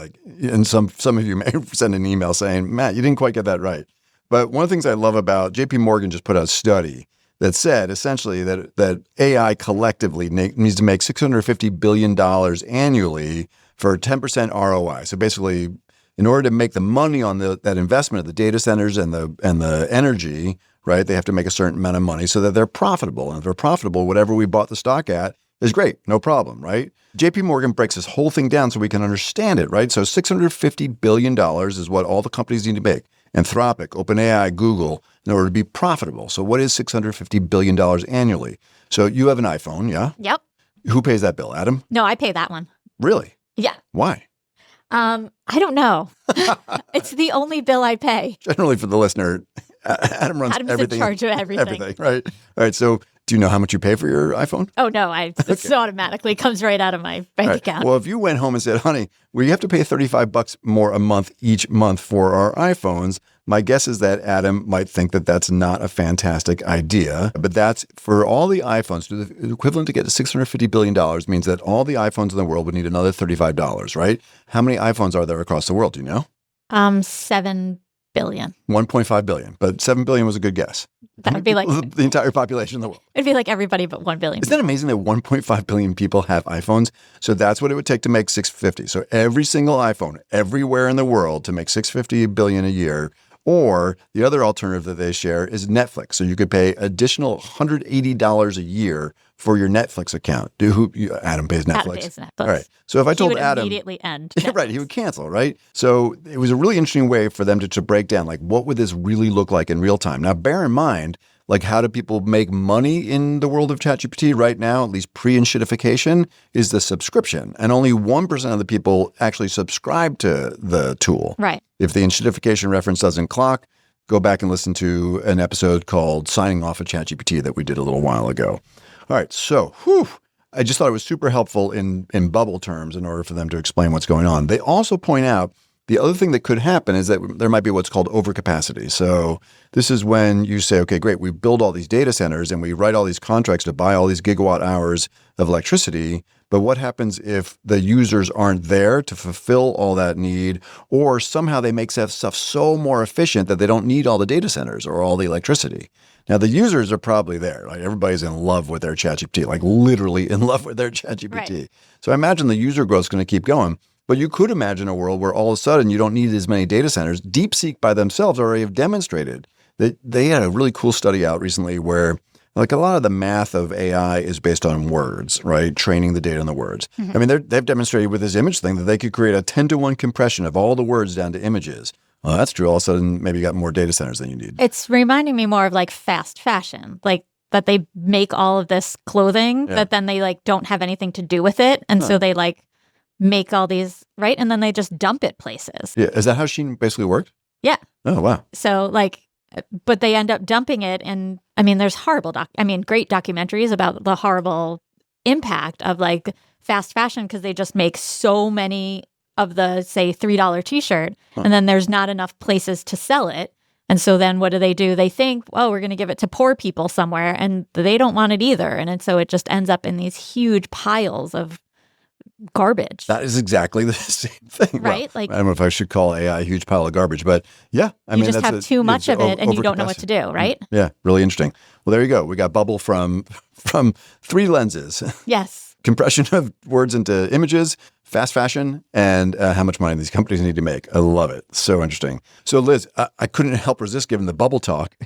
and some of you may send an email saying, Matt, you didn't quite get that right. But one of the things I love about JP Morgan just put out a study that said essentially that AI collectively needs to make $650 billion annually for 10% ROI. So basically, in order to make the money on that investment of the data centers and the energy, right, they have to make a certain amount of money so that they're profitable. And if they're profitable, whatever we bought the stock at is great, no problem, right? JP Morgan breaks this whole thing down so we can understand it, right? So $650 billion is what all the companies need to make. Anthropic, OpenAI, Google, in order to be profitable. So what is $650 billion annually? So you have an iPhone, yeah? Yep. Who pays that bill, Adam? No, I pay that one. Really? Yeah. Why? I don't know. It's the only bill I pay. Generally, for the listener, Adam runs Adam's everything. in charge of everything. Everything, right? All right. So do you know how much you pay for your iPhone? Oh, no. It automatically comes right out of my bank account. Well, if you went home and said, honey, we have to pay $35 more a month each month for our iPhones, my guess is that Adam might think that that's not a fantastic idea. But that's for all the iPhones, the equivalent to get to $650 billion means that all the iPhones in the world would need another $35, right? How many iPhones are there across the world? Do you know? 7 billion. 1.5 billion, but 7 billion was a good guess. That would be like the entire population in the world. It'd be like everybody but 1 billion. Isn't that amazing that 1.5 billion people have iPhones? So that's what it would take to make 650. So every single iPhone everywhere in the world to make 650 billion a year. Or the other alternative that they share is Netflix. So you could pay additional $180 a year for your Netflix account. Adam pays Netflix. Adam pays Netflix. All right. So if I told he would Adam, immediately end. right, he would cancel, right? So it was a really interesting way for them to break down, like, what would this really look like in real time? Now, bear in mind, like, how do people make money in the world of ChatGPT right now, at least pre-enshittification, is the subscription. And only 1% of the people actually subscribe to the tool. Right. If the enshittification reference doesn't clock, go back and listen to an episode called Signing Off of ChatGPT that we did a little while ago. All right, so I just thought it was super helpful in bubble terms in order for them to explain what's going on. They also point out the other thing that could happen is that there might be what's called overcapacity. So this is when you say, okay, great, we build all these data centers and we write all these contracts to buy all these gigawatt hours of electricity. But what happens if the users aren't there to fulfill all that need, or somehow they make stuff so more efficient that they don't need all the data centers or all the electricity? Now, the users are probably there. Like, everybody's in love with their ChatGPT, like literally in love with their ChatGPT. Right. So I imagine the user growth is going to keep going. But you could imagine a world where all of a sudden you don't need as many data centers. DeepSeek by themselves already have demonstrated They had a really cool study out recently where like a lot of the math of AI is based on words, right? Training the data on the words. I mean, they've demonstrated with this image thing that they could create a 10-to-1 compression of all the words down to images. Well, that's true. All of a sudden, maybe you got more data centers than you need. It's reminding me more of like fast fashion, like that they make all of this clothing that then they like don't have anything to do with it. And so they like make all these, right? And then they just dump it places. Yeah. Is that how Shein basically worked? Yeah. Oh, wow. So like, but they end up dumping it. And I mean, there's great documentaries about the horrible impact of like fast fashion because they just make so many of the, say, $3 t-shirt, and then there's not enough places to sell it. And so then what do? They think, well, we're going to give it to poor people somewhere, and they don't want it either. And so it just ends up in these huge piles of garbage. That is exactly the same thing. Right? Well, I don't know if I should call AI a huge pile of garbage, but yeah. I mean, just have too much of it and you don't know what to do, right? Yeah, really interesting. Well, there you go. We got bubble from 3 lenses. Yes. Compression of words into images, fast fashion, and how much money these companies need to make. I love it. So interesting. So Liz, I couldn't help resist giving the bubble talk.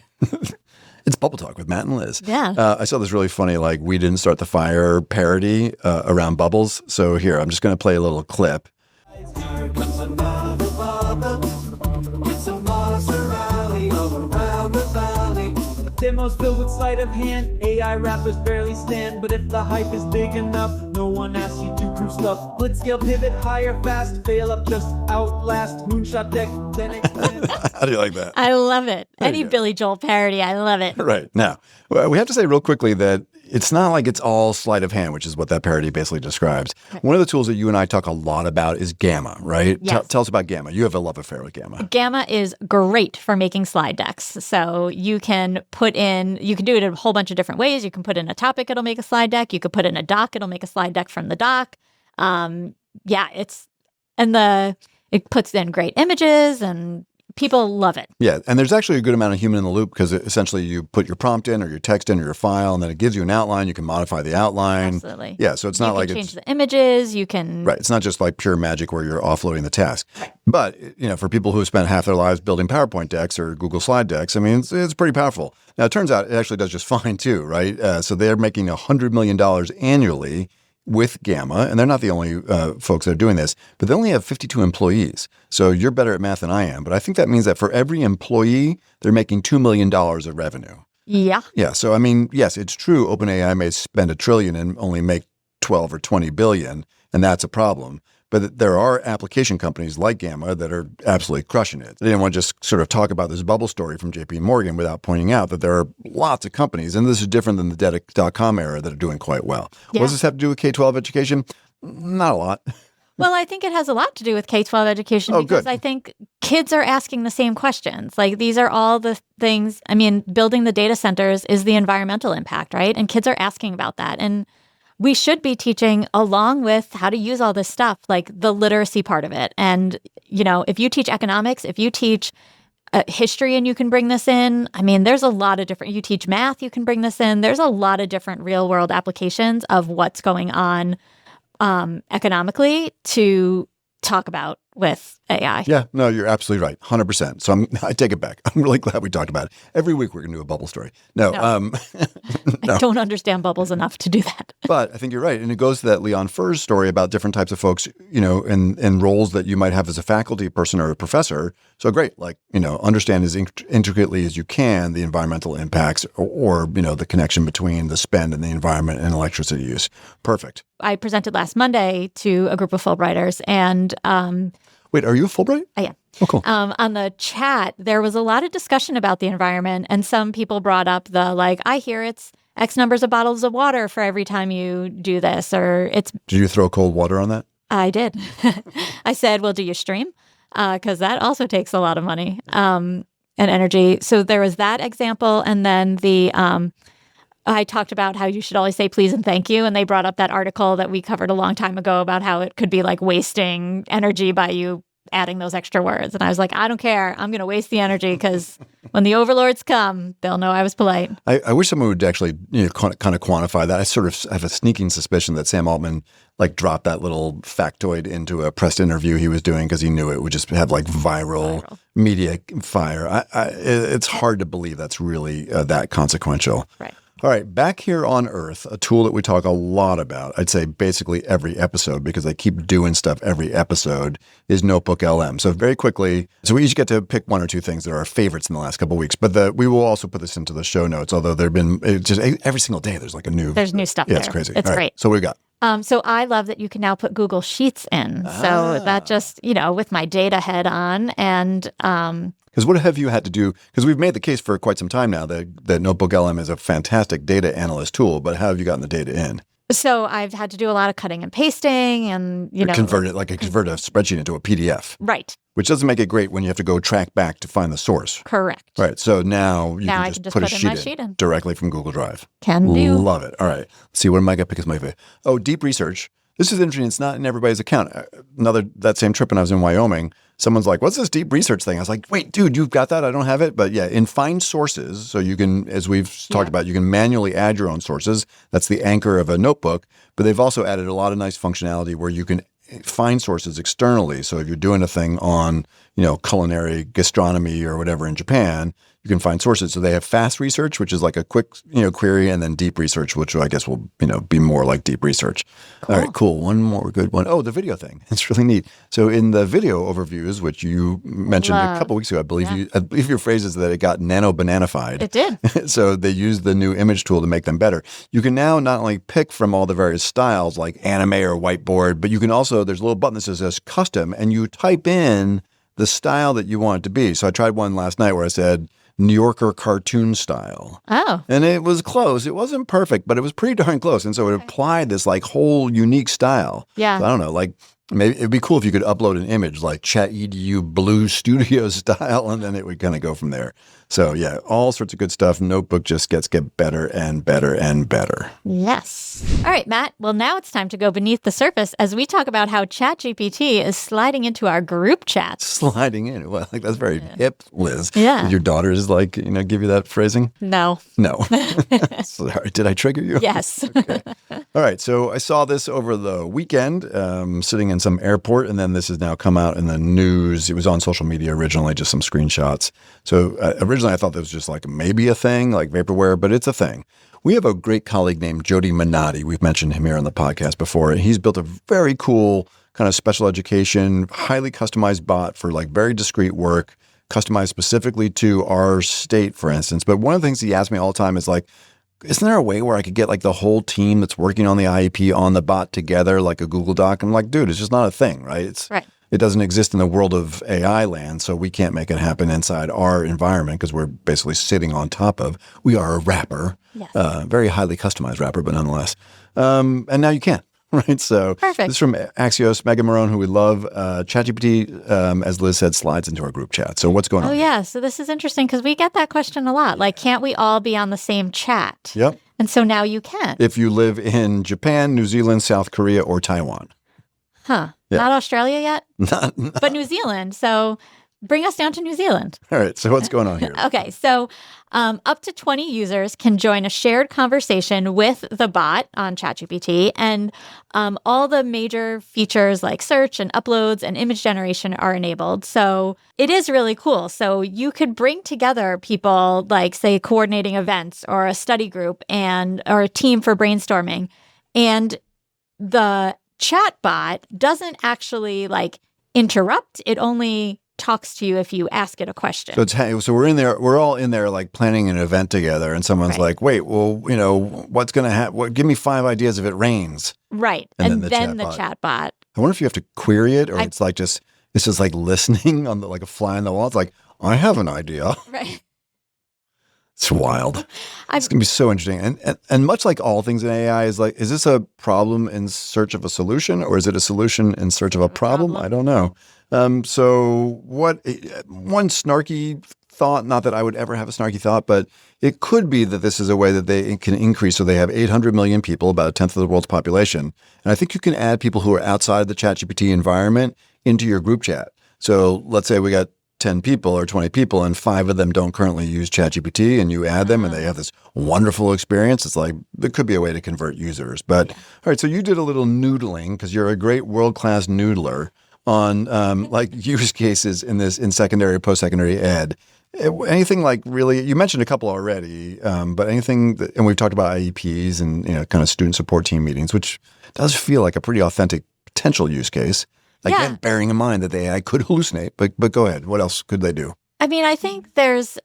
It's Bubble Talk with Matt and Liz. Yeah. I saw this really funny, like, we didn't start the fire parody around bubbles. So here, I'm just going to play a little clip. Here comes another bubble. It's a monster rally all around the valley. Demos filled with sleight of hand. AI rappers barely stand. But if the hype is big enough, no one asks you to prove stuff. Blitz scale, pivot, higher, fast. Fail up, just outlast. Moonshot deck, then extend. How do you like that? I love it. There Any you go. Billy Joel parody, I love it. Right. Now, we have to say real quickly that it's not like it's all sleight of hand, which is what that parody basically describes. Right. One of the tools that you and I talk a lot about is Gamma, right? Yes. Tell us about Gamma. You have a love affair with Gamma. Gamma is great for making slide decks. So you can do it in a whole bunch of different ways. You can put in a topic, it'll make a slide deck. You could put in a doc, it'll make a slide deck from the doc. It puts in great images and people love it. Yeah, and there's actually a good amount of human in the loop because essentially you put your prompt in or your text in or your file, and then it gives you an outline. You can modify the outline. Absolutely. Yeah, so it's not like you can change the images. You can right. It's not just like pure magic where you're offloading the task. But for people who spent half their lives building PowerPoint decks or Google slide decks, I mean, it's pretty powerful. Now, it turns out it actually does just fine too, right? So they're making $100 million annually with Gamma, and they're not the only folks that are doing this, but they only have 52 employees. So you're better at math than I am, but I think that means that for every employee, they're making $2 million of revenue. Yeah. Yeah. So, I mean, yes, it's true. OpenAI may spend $1 trillion and only make 12 or 20 billion, and that's a problem. But there are application companies like Gamma that are absolutely crushing it. I didn't want to just sort of talk about this bubble story from JP Morgan without pointing out that there are lots of companies, and this is different than the dot-com era, that are doing quite well. Yeah. What does this have to do with K-12 education? Not a lot. Well, I think it has a lot to do with K-12 education because good. I think kids are asking the same questions. Like these are all the things, I mean, building the data centers is the environmental impact, right? And kids are asking about that. And we should be teaching along with how to use all this stuff, like the literacy part of it. And, if you teach economics, if you teach history and you can bring this in, I mean, there's a lot of different, you teach math, you can bring this in. There's a lot of different real world applications of what's going on economically to talk about with AI. Yeah, no, you're absolutely right. 100%. So I take it back. I'm really glad we talked about it. Every week we're going to do a bubble story. No. I don't understand bubbles enough to do that. But I think you're right. And it goes to that Leon Furs story about different types of folks, in roles that you might have as a faculty person or a professor. So great, understand as intricately as you can the environmental impacts or the connection between the spend and the environment and electricity use. Perfect. I presented last Monday to a group of Fulbrighters and Wait, are you a Fulbright? I am. Oh, cool. On the chat, there was a lot of discussion about the environment, and some people brought up I hear it's X numbers of bottles of water for every time you do this, or it's... Did you throw cold water on that? I did. I said, well, do you stream? Because that also takes a lot of money and energy. So there was that example, and then I talked about how you should always say please and thank you, and they brought up that article that we covered a long time ago about how it could be like wasting energy by you adding those extra words. And I was like, I don't care. I'm going to waste the energy because when the overlords come, they'll know I was polite. I wish someone would actually kind of quantify that. I sort of have a sneaking suspicion that Sam Altman like dropped that little factoid into a press interview he was doing because he knew it would just have like viral media fire. It's hard to believe that's really that consequential. Right. All right, back here on Earth, a tool that we talk a lot about, I'd say basically every episode because they keep doing stuff every episode, is Notebook LM. So very quickly, so we each get to pick one or two things that are our favorites in the last couple of weeks, but we will also put this into the show notes, although there've been, just every single day there's like There's new stuff there. Yeah, it's crazy. It's All right, great. so what do we got? So I love that you can now put Google Sheets in. So that just, with my data head on and because what have you had to do? Because we've made the case for quite some time now that Notebook LM is a fantastic data analyst tool, but how have you gotten the data in? So I've had to do a lot of cutting and pasting and, convert a spreadsheet into a PDF. Right. Which doesn't make it great when you have to go track back to find the source. Correct. Right. So now you I can can just put a in my sheet in in directly from Google Drive. Can do. Love it. All right. Let's see, what am I going to pick as my favorite? Oh, deep research. This is interesting. It's not in everybody's account. That same trip when I was in Wyoming, someone's like, what's this deep research thing? I was like, wait, dude, you've got that? I don't have it. But yeah, in find sources, so you can, as we've talked about, you can manually add your own sources. That's the anchor of a notebook. But they've also added a lot of nice functionality where you can find sources externally. So if you're doing a thing on, culinary gastronomy or whatever in Japan, you can find sources. So they have fast research, which is like a quick, query, and then deep research, which I guess will, be more like deep research. Cool. All right, cool. One more good one. Oh, the video thing. It's really neat. So in the video overviews, which you mentioned a couple weeks ago, I believe your phrase is that it got nano-bananified. It did. So they used the new image tool to make them better. You can now not only pick from all the various styles like anime or whiteboard, but you can also, there's a little button that says custom, and you type in the style that you want it to be. So I tried one last night where I said New Yorker cartoon style. Oh. And it was close. It wasn't perfect, but it was pretty darn close. And so it applied this like whole unique style. Yeah. So I don't know, like maybe it'd be cool if you could upload an image like ChatGPT Blue Studio style, and then it would kind of go from there. So yeah, all sorts of good stuff. Notebook just get better and better and better. Yes. All right, Matt. Well, now it's time to go beneath the surface as we talk about how ChatGPT is sliding into our group chats. Sliding in. Well, like that's very hip, Liz. Yeah. Did your daughters give you that phrasing? No. No. Sorry. Did I trigger you? Yes. Okay. All right. So I saw this over the weekend, sitting in some airport, and then this has now come out in the news. It was on social media originally, just some screenshots. So originally I thought this was just like maybe a thing, like vaporware, but it's a thing. We have a great colleague named Jody Minotti. We've mentioned him here on the podcast before. And he's built a very cool kind of special education, highly customized bot for like very discrete work, customized specifically to our state, for instance. But one of the things he asks me all the time is like, isn't there a way where I could get like the whole team that's working on the IEP on the bot together, like a Google Doc? I'm like, dude, it's just not a thing, right? Right. It doesn't exist in the world of AI land, so we can't make it happen inside our environment because we're basically sitting on top of. We are a wrapper, Yes. Very highly customized wrapper, but nonetheless. And now you can, right? So Perfect. This is from Axios, Megan Marone, who we love. ChatGPT, as Liz said, slides into our group chat. So what's going on? Oh, yeah. So this is interesting because we get that question a lot. Like, can't we all be on the same chat? Yep. And so now you can. If you live in Japan, New Zealand, South Korea, or Taiwan. Huh. Yeah. Not Australia yet, Not. but New Zealand. So bring us down to New Zealand. All right. So what's going on here? Okay, so up to 20 users can join a shared conversation with the bot on ChatGPT, and all the major features like search and uploads and image generation are enabled. So it is really cool. So you could bring together people like, say, coordinating events or a study group or a team for brainstorming, and the chatbot doesn't actually like interrupt. It only talks to you if you ask it a question. So we're in there. We're all in there, like planning an event together, and someone's Right. like, "Wait, well, what's going to happen? Give me 5 ideas if it rains." Right, And and then the then the chatbot. I wonder if you have to query it, or it's just like listening on like a fly on the wall. It's like, I have an idea. Right. It's wild. It's going to be so interesting. And much like all things in AI is this a problem in search of a solution, or is it a solution in search of a problem? I don't know. So one snarky thought, not that I would ever have a snarky thought, but it could be that this is a way that they can increase. So they have 800 million people, about a tenth of the world's population. And I think you can add people who are outside of the ChatGPT environment into your group chat. So let's say we got 10 people or 20 people and 5 of them don't currently use ChatGPT, and you add them and they have this wonderful experience. It's like, there could be a way to convert users. But all right, so you did a little noodling because you're a great world-class noodler on like use cases in secondary, post-secondary ed. Anything like really, you mentioned a couple already, but anything that, and we've talked about IEPs and, kind of student support team meetings, which does feel like a pretty authentic potential use case. Again, bearing in mind that the AI could hallucinate, but go ahead. What else could they do? I mean, I think there's,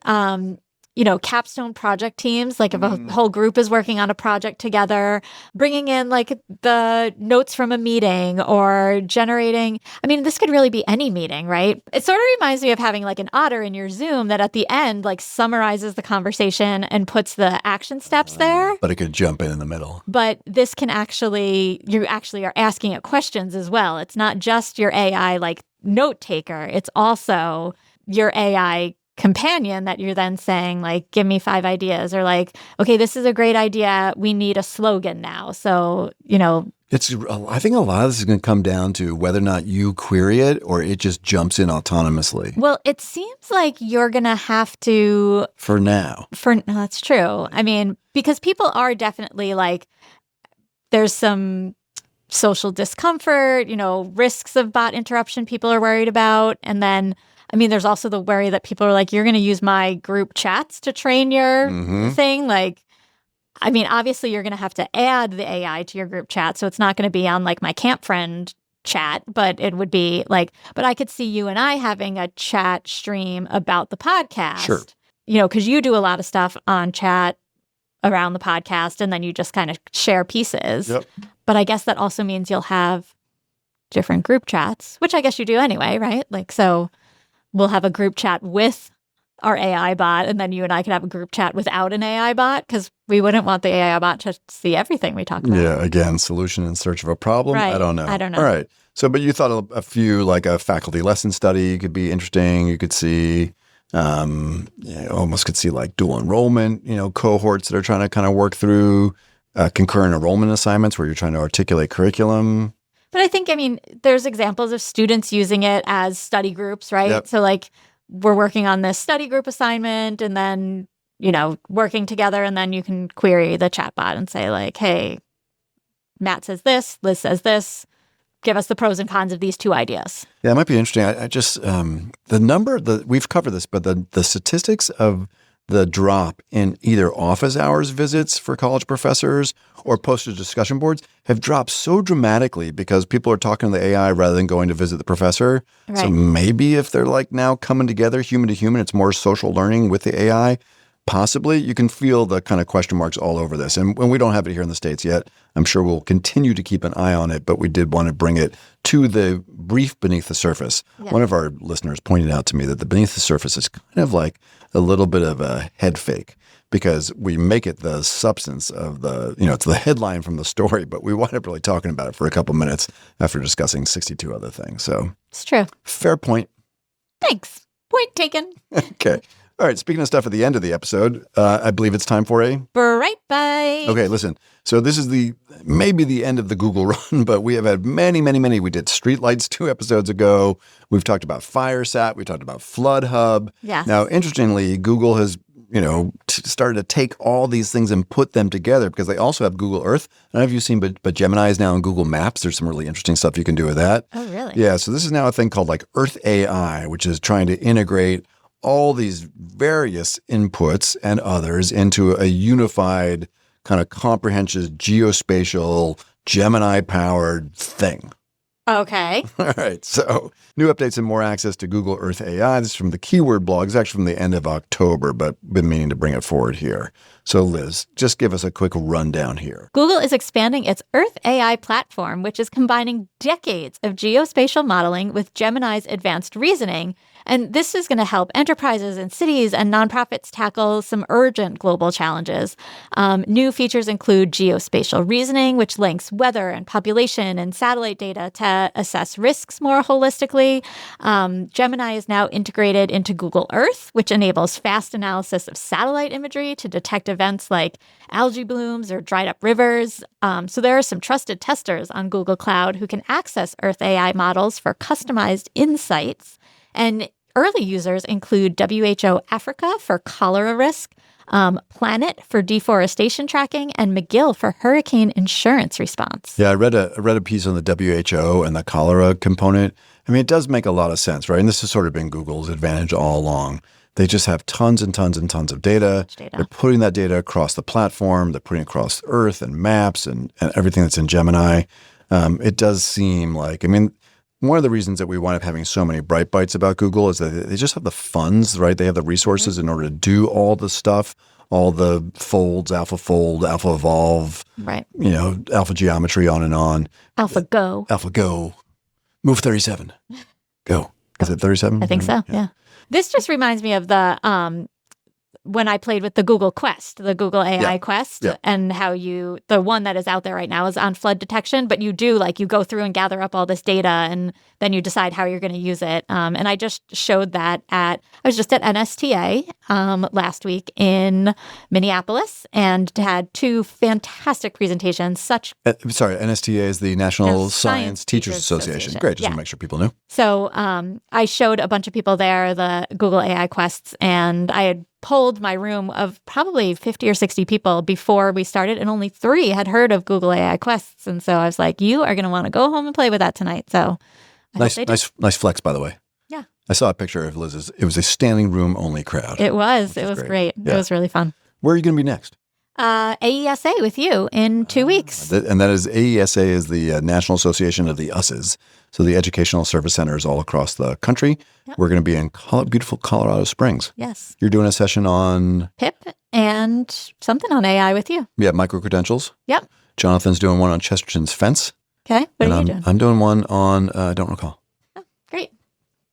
capstone project teams, like if a whole group is working on a project together, bringing in like the notes from a meeting or generating, I mean, this could really be any meeting, right? It sort of reminds me of having like an otter in your Zoom that at the end, like summarizes the conversation and puts the action steps there. But it could jump in the middle. But this can you actually are asking it questions as well. It's not just your AI like note taker. It's also your AI companion that you're then saying like, give me 5 ideas, or like, okay, this is a great idea. We need a slogan now. So, I think a lot of this is going to come down to whether or not you query it or it just jumps in autonomously. Well, it seems like you're going to have to. For now. No, that's true. I mean, because people are definitely like, there's some social discomfort, risks of bot interruption people are worried about. And then, I mean, there's also the worry that people are like, you're going to use my group chats to train your thing. Like, I mean, obviously you're going to have to add the AI to your group chat. So it's not going to be on like my camp friend chat, but it would be like, but I could see you and I having a chat stream about the podcast. Sure. Because you do a lot of stuff on chat around the podcast and then you just kind of share pieces. Yep. But I guess that also means you'll have different group chats, which I guess you do anyway, right? Like, so we'll have a group chat with our AI bot, and then you and I could have a group chat without an AI bot because we wouldn't want the AI bot to see everything we talk about. Yeah, again, solution in search of a problem. Right. I don't know. All right. So, but you thought a few, like a faculty lesson study could be interesting. You could see, almost could see like dual enrollment, cohorts that are trying to kind of work through concurrent enrollment assignments where you're trying to articulate curriculum. But I think, there's examples of students using it as study groups, right? Yep. So like we're working on this study group assignment and then, working together, and then you can query the chatbot and say like, hey, Matt says this, Liz says this, give us the pros and cons of these 2 ideas. Yeah, it might be interesting. I just, we've covered this, but the statistics of the drop in either office hours visits for college professors or posted discussion boards have dropped so dramatically because people are talking to the AI rather than going to visit the professor. Right. So maybe if they're like now coming together human to human, it's more social learning with the AI. Possibly. You can feel the kind of question marks all over this. And when we don't have it here in the States yet, I'm sure we'll continue to keep an eye on it, but we did want to bring it to the brief beneath the surface. Yeah. One of our listeners pointed out to me that the beneath the surface is kind of like a little bit of a head fake because we make it the substance of it's the headline from the story, but we wind up really talking about it for a couple minutes after discussing 62 other things. So it's true. Fair point. Thanks. Point taken. Okay. All right. Speaking of stuff at the end of the episode, I believe it's time for a Bright Bite. Okay, listen. So this is maybe the end of the Google run, but we have had many, many, many. We did Streetlights 2 episodes ago. We've talked about FireSat. We talked about Flood Hub. Yes. Now, interestingly, Google has started to take all these things and put them together because they also have Google Earth. I don't know if you've seen, but Gemini is now in Google Maps. There's some really interesting stuff you can do with that. Oh, really? Yeah. So this is now a thing called like Earth AI, which is trying to integrate all these various inputs and others into a unified kind of comprehensive geospatial Gemini-powered thing. Okay. All right. So new updates and more access to Google Earth AI. This is from the Keyword blog. It's actually from the end of October, but been meaning to bring it forward here. So Liz, just give us a quick rundown here. Google is expanding its Earth AI platform, which is combining decades of geospatial modeling with Gemini's advanced reasoning. And this is going to help enterprises and cities and nonprofits tackle some urgent global challenges. New features include geospatial reasoning, which links weather and population and satellite data to assess risks more holistically. Gemini is now integrated into Google Earth, which enables fast analysis of satellite imagery to detect events like algae blooms or dried up rivers. So there are some trusted testers on Google Cloud who can access Earth AI models for customized insights. And early users include WHO Africa for cholera risk, Planet for deforestation tracking, and McGill for hurricane insurance response. Yeah, I read a piece on the WHO and the cholera component. I mean, it does make a lot of sense, right? And this has sort of been Google's advantage all along. They just have tons and tons and tons of data. They're putting that data across the platform. They're putting it across Earth and maps and everything that's in Gemini. It does seem like, I mean, one of the reasons that we wind up having so many bright bites about Google is that they just have the funds, right? They have the resources in order to do all the stuff, all the folds, AlphaFold, AlphaEvolve, right? Alpha Geometry, on and on. AlphaGo. Move 37. Go. Is it 37? I think so. Yeah. This just reminds me of the when I played with the Google Quest, the Google AI Quest, and how the one that is out there right now is on flood detection, but you go through and gather up all this data and then you decide how you're going to use it. And I just showed that I was just at NSTA last week in Minneapolis and had two fantastic presentations. NSTA is the National Science Teachers Association. Great, just to make sure people knew. So I showed a bunch of people there the Google AI Quests, and I had polled my room of probably 50 or 60 people before we started, and only 3 had heard of Google AI Quests. And so I was like, you are going to want to go home and play with that tonight. So nice flex, by the way. Yeah. I saw a picture of Liz's. It was a standing room only crowd. It was great. Yeah. It was really fun. Where are you going to be next? AESA with you in 2 weeks. And that is AESA is the National Association of the USes. So the educational service centers all across the country. Yep. We're going to be in beautiful Colorado Springs. Yes. You're doing a session on PIP and something on AI with you. Yeah, micro-credentials. Yep. Jonathan's doing one on Chesterton's fence. Okay. What are you doing? I'm doing one on, I don't recall. Oh, great.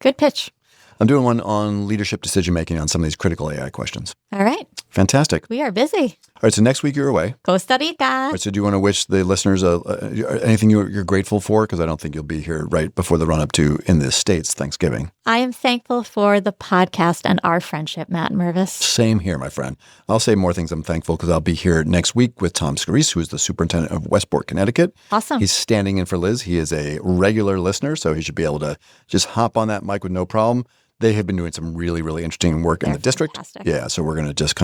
Good pitch. I'm doing one on leadership decision-making on some of these critical AI questions. All right. Fantastic. We are busy. All right, so next week you're away. Costa Rica. All right, so do you want to wish the listeners anything you're grateful for? Because I don't think you'll be here right before the run-up to, in the States, Thanksgiving. I am thankful for the podcast and our friendship, Matt and Mervis. Same here, my friend. I'll say more things I'm thankful because I'll be here next week with Tom Scarice, who is the superintendent of Westport, Connecticut. Awesome. He's standing in for Liz. He is a regular listener, so he should be able to just hop on that mic with no problem. They have been doing some really, really interesting work in the district. Fantastic. Yeah, so we're going to just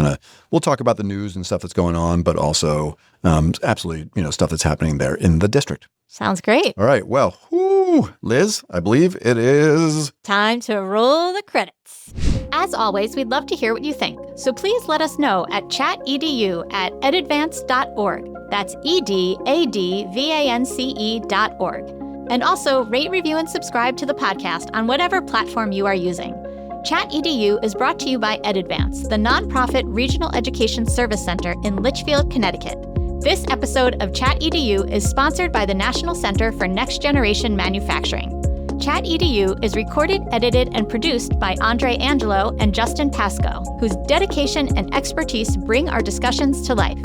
we'll talk about the news and stuff that's going on, but also absolutely, stuff that's happening there in the district. Sounds great. All right, well, Liz, I believe it is time to roll the credits. As always, we'd love to hear what you think, so please let us know at chatedu@edadvance.org. That's EDADVANCE.org. And also rate, review, and subscribe to the podcast on whatever platform you are using. Chat EDU is brought to you by EdAdvance, the nonprofit regional education service center in Litchfield, Connecticut. This episode of Chat EDU is sponsored by the National Center for Next Generation Manufacturing. Chat EDU is recorded, edited, and produced by Andre Angelo and Justin Pasco, whose dedication and expertise bring our discussions to life.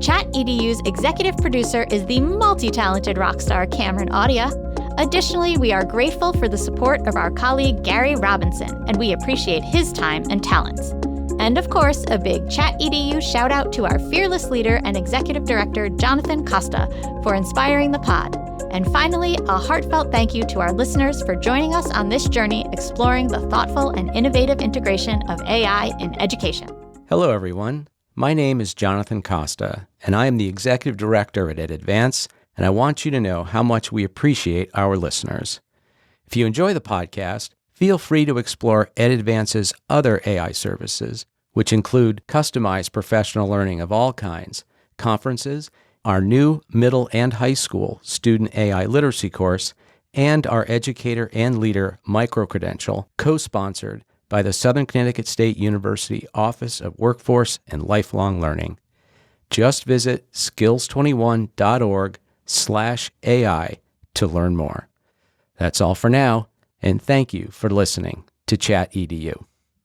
Chat EDU's executive producer is the multi-talented rock star Cameron Audia. Additionally, we are grateful for the support of our colleague Gary Robinson, and we appreciate his time and talents. And of course, a big Chat EDU shout out to our fearless leader and executive director, Jonathan Costa, for inspiring the pod. And finally, a heartfelt thank you to our listeners for joining us on this journey exploring the thoughtful and innovative integration of AI in education. Hello, everyone. My name is Jonathan Costa, and I am the Executive Director at EdAdvance, and I want you to know how much we appreciate our listeners. If you enjoy the podcast, feel free to explore EdAdvance's other AI services, which include customized professional learning of all kinds, conferences, our new middle and high school student AI literacy course, and our educator and leader micro-credential, co-sponsored by the Southern Connecticut State University Office of Workforce and Lifelong Learning. Just visit skills21.org/AI to learn more. That's all for now, and thank you for listening to Chat EDU.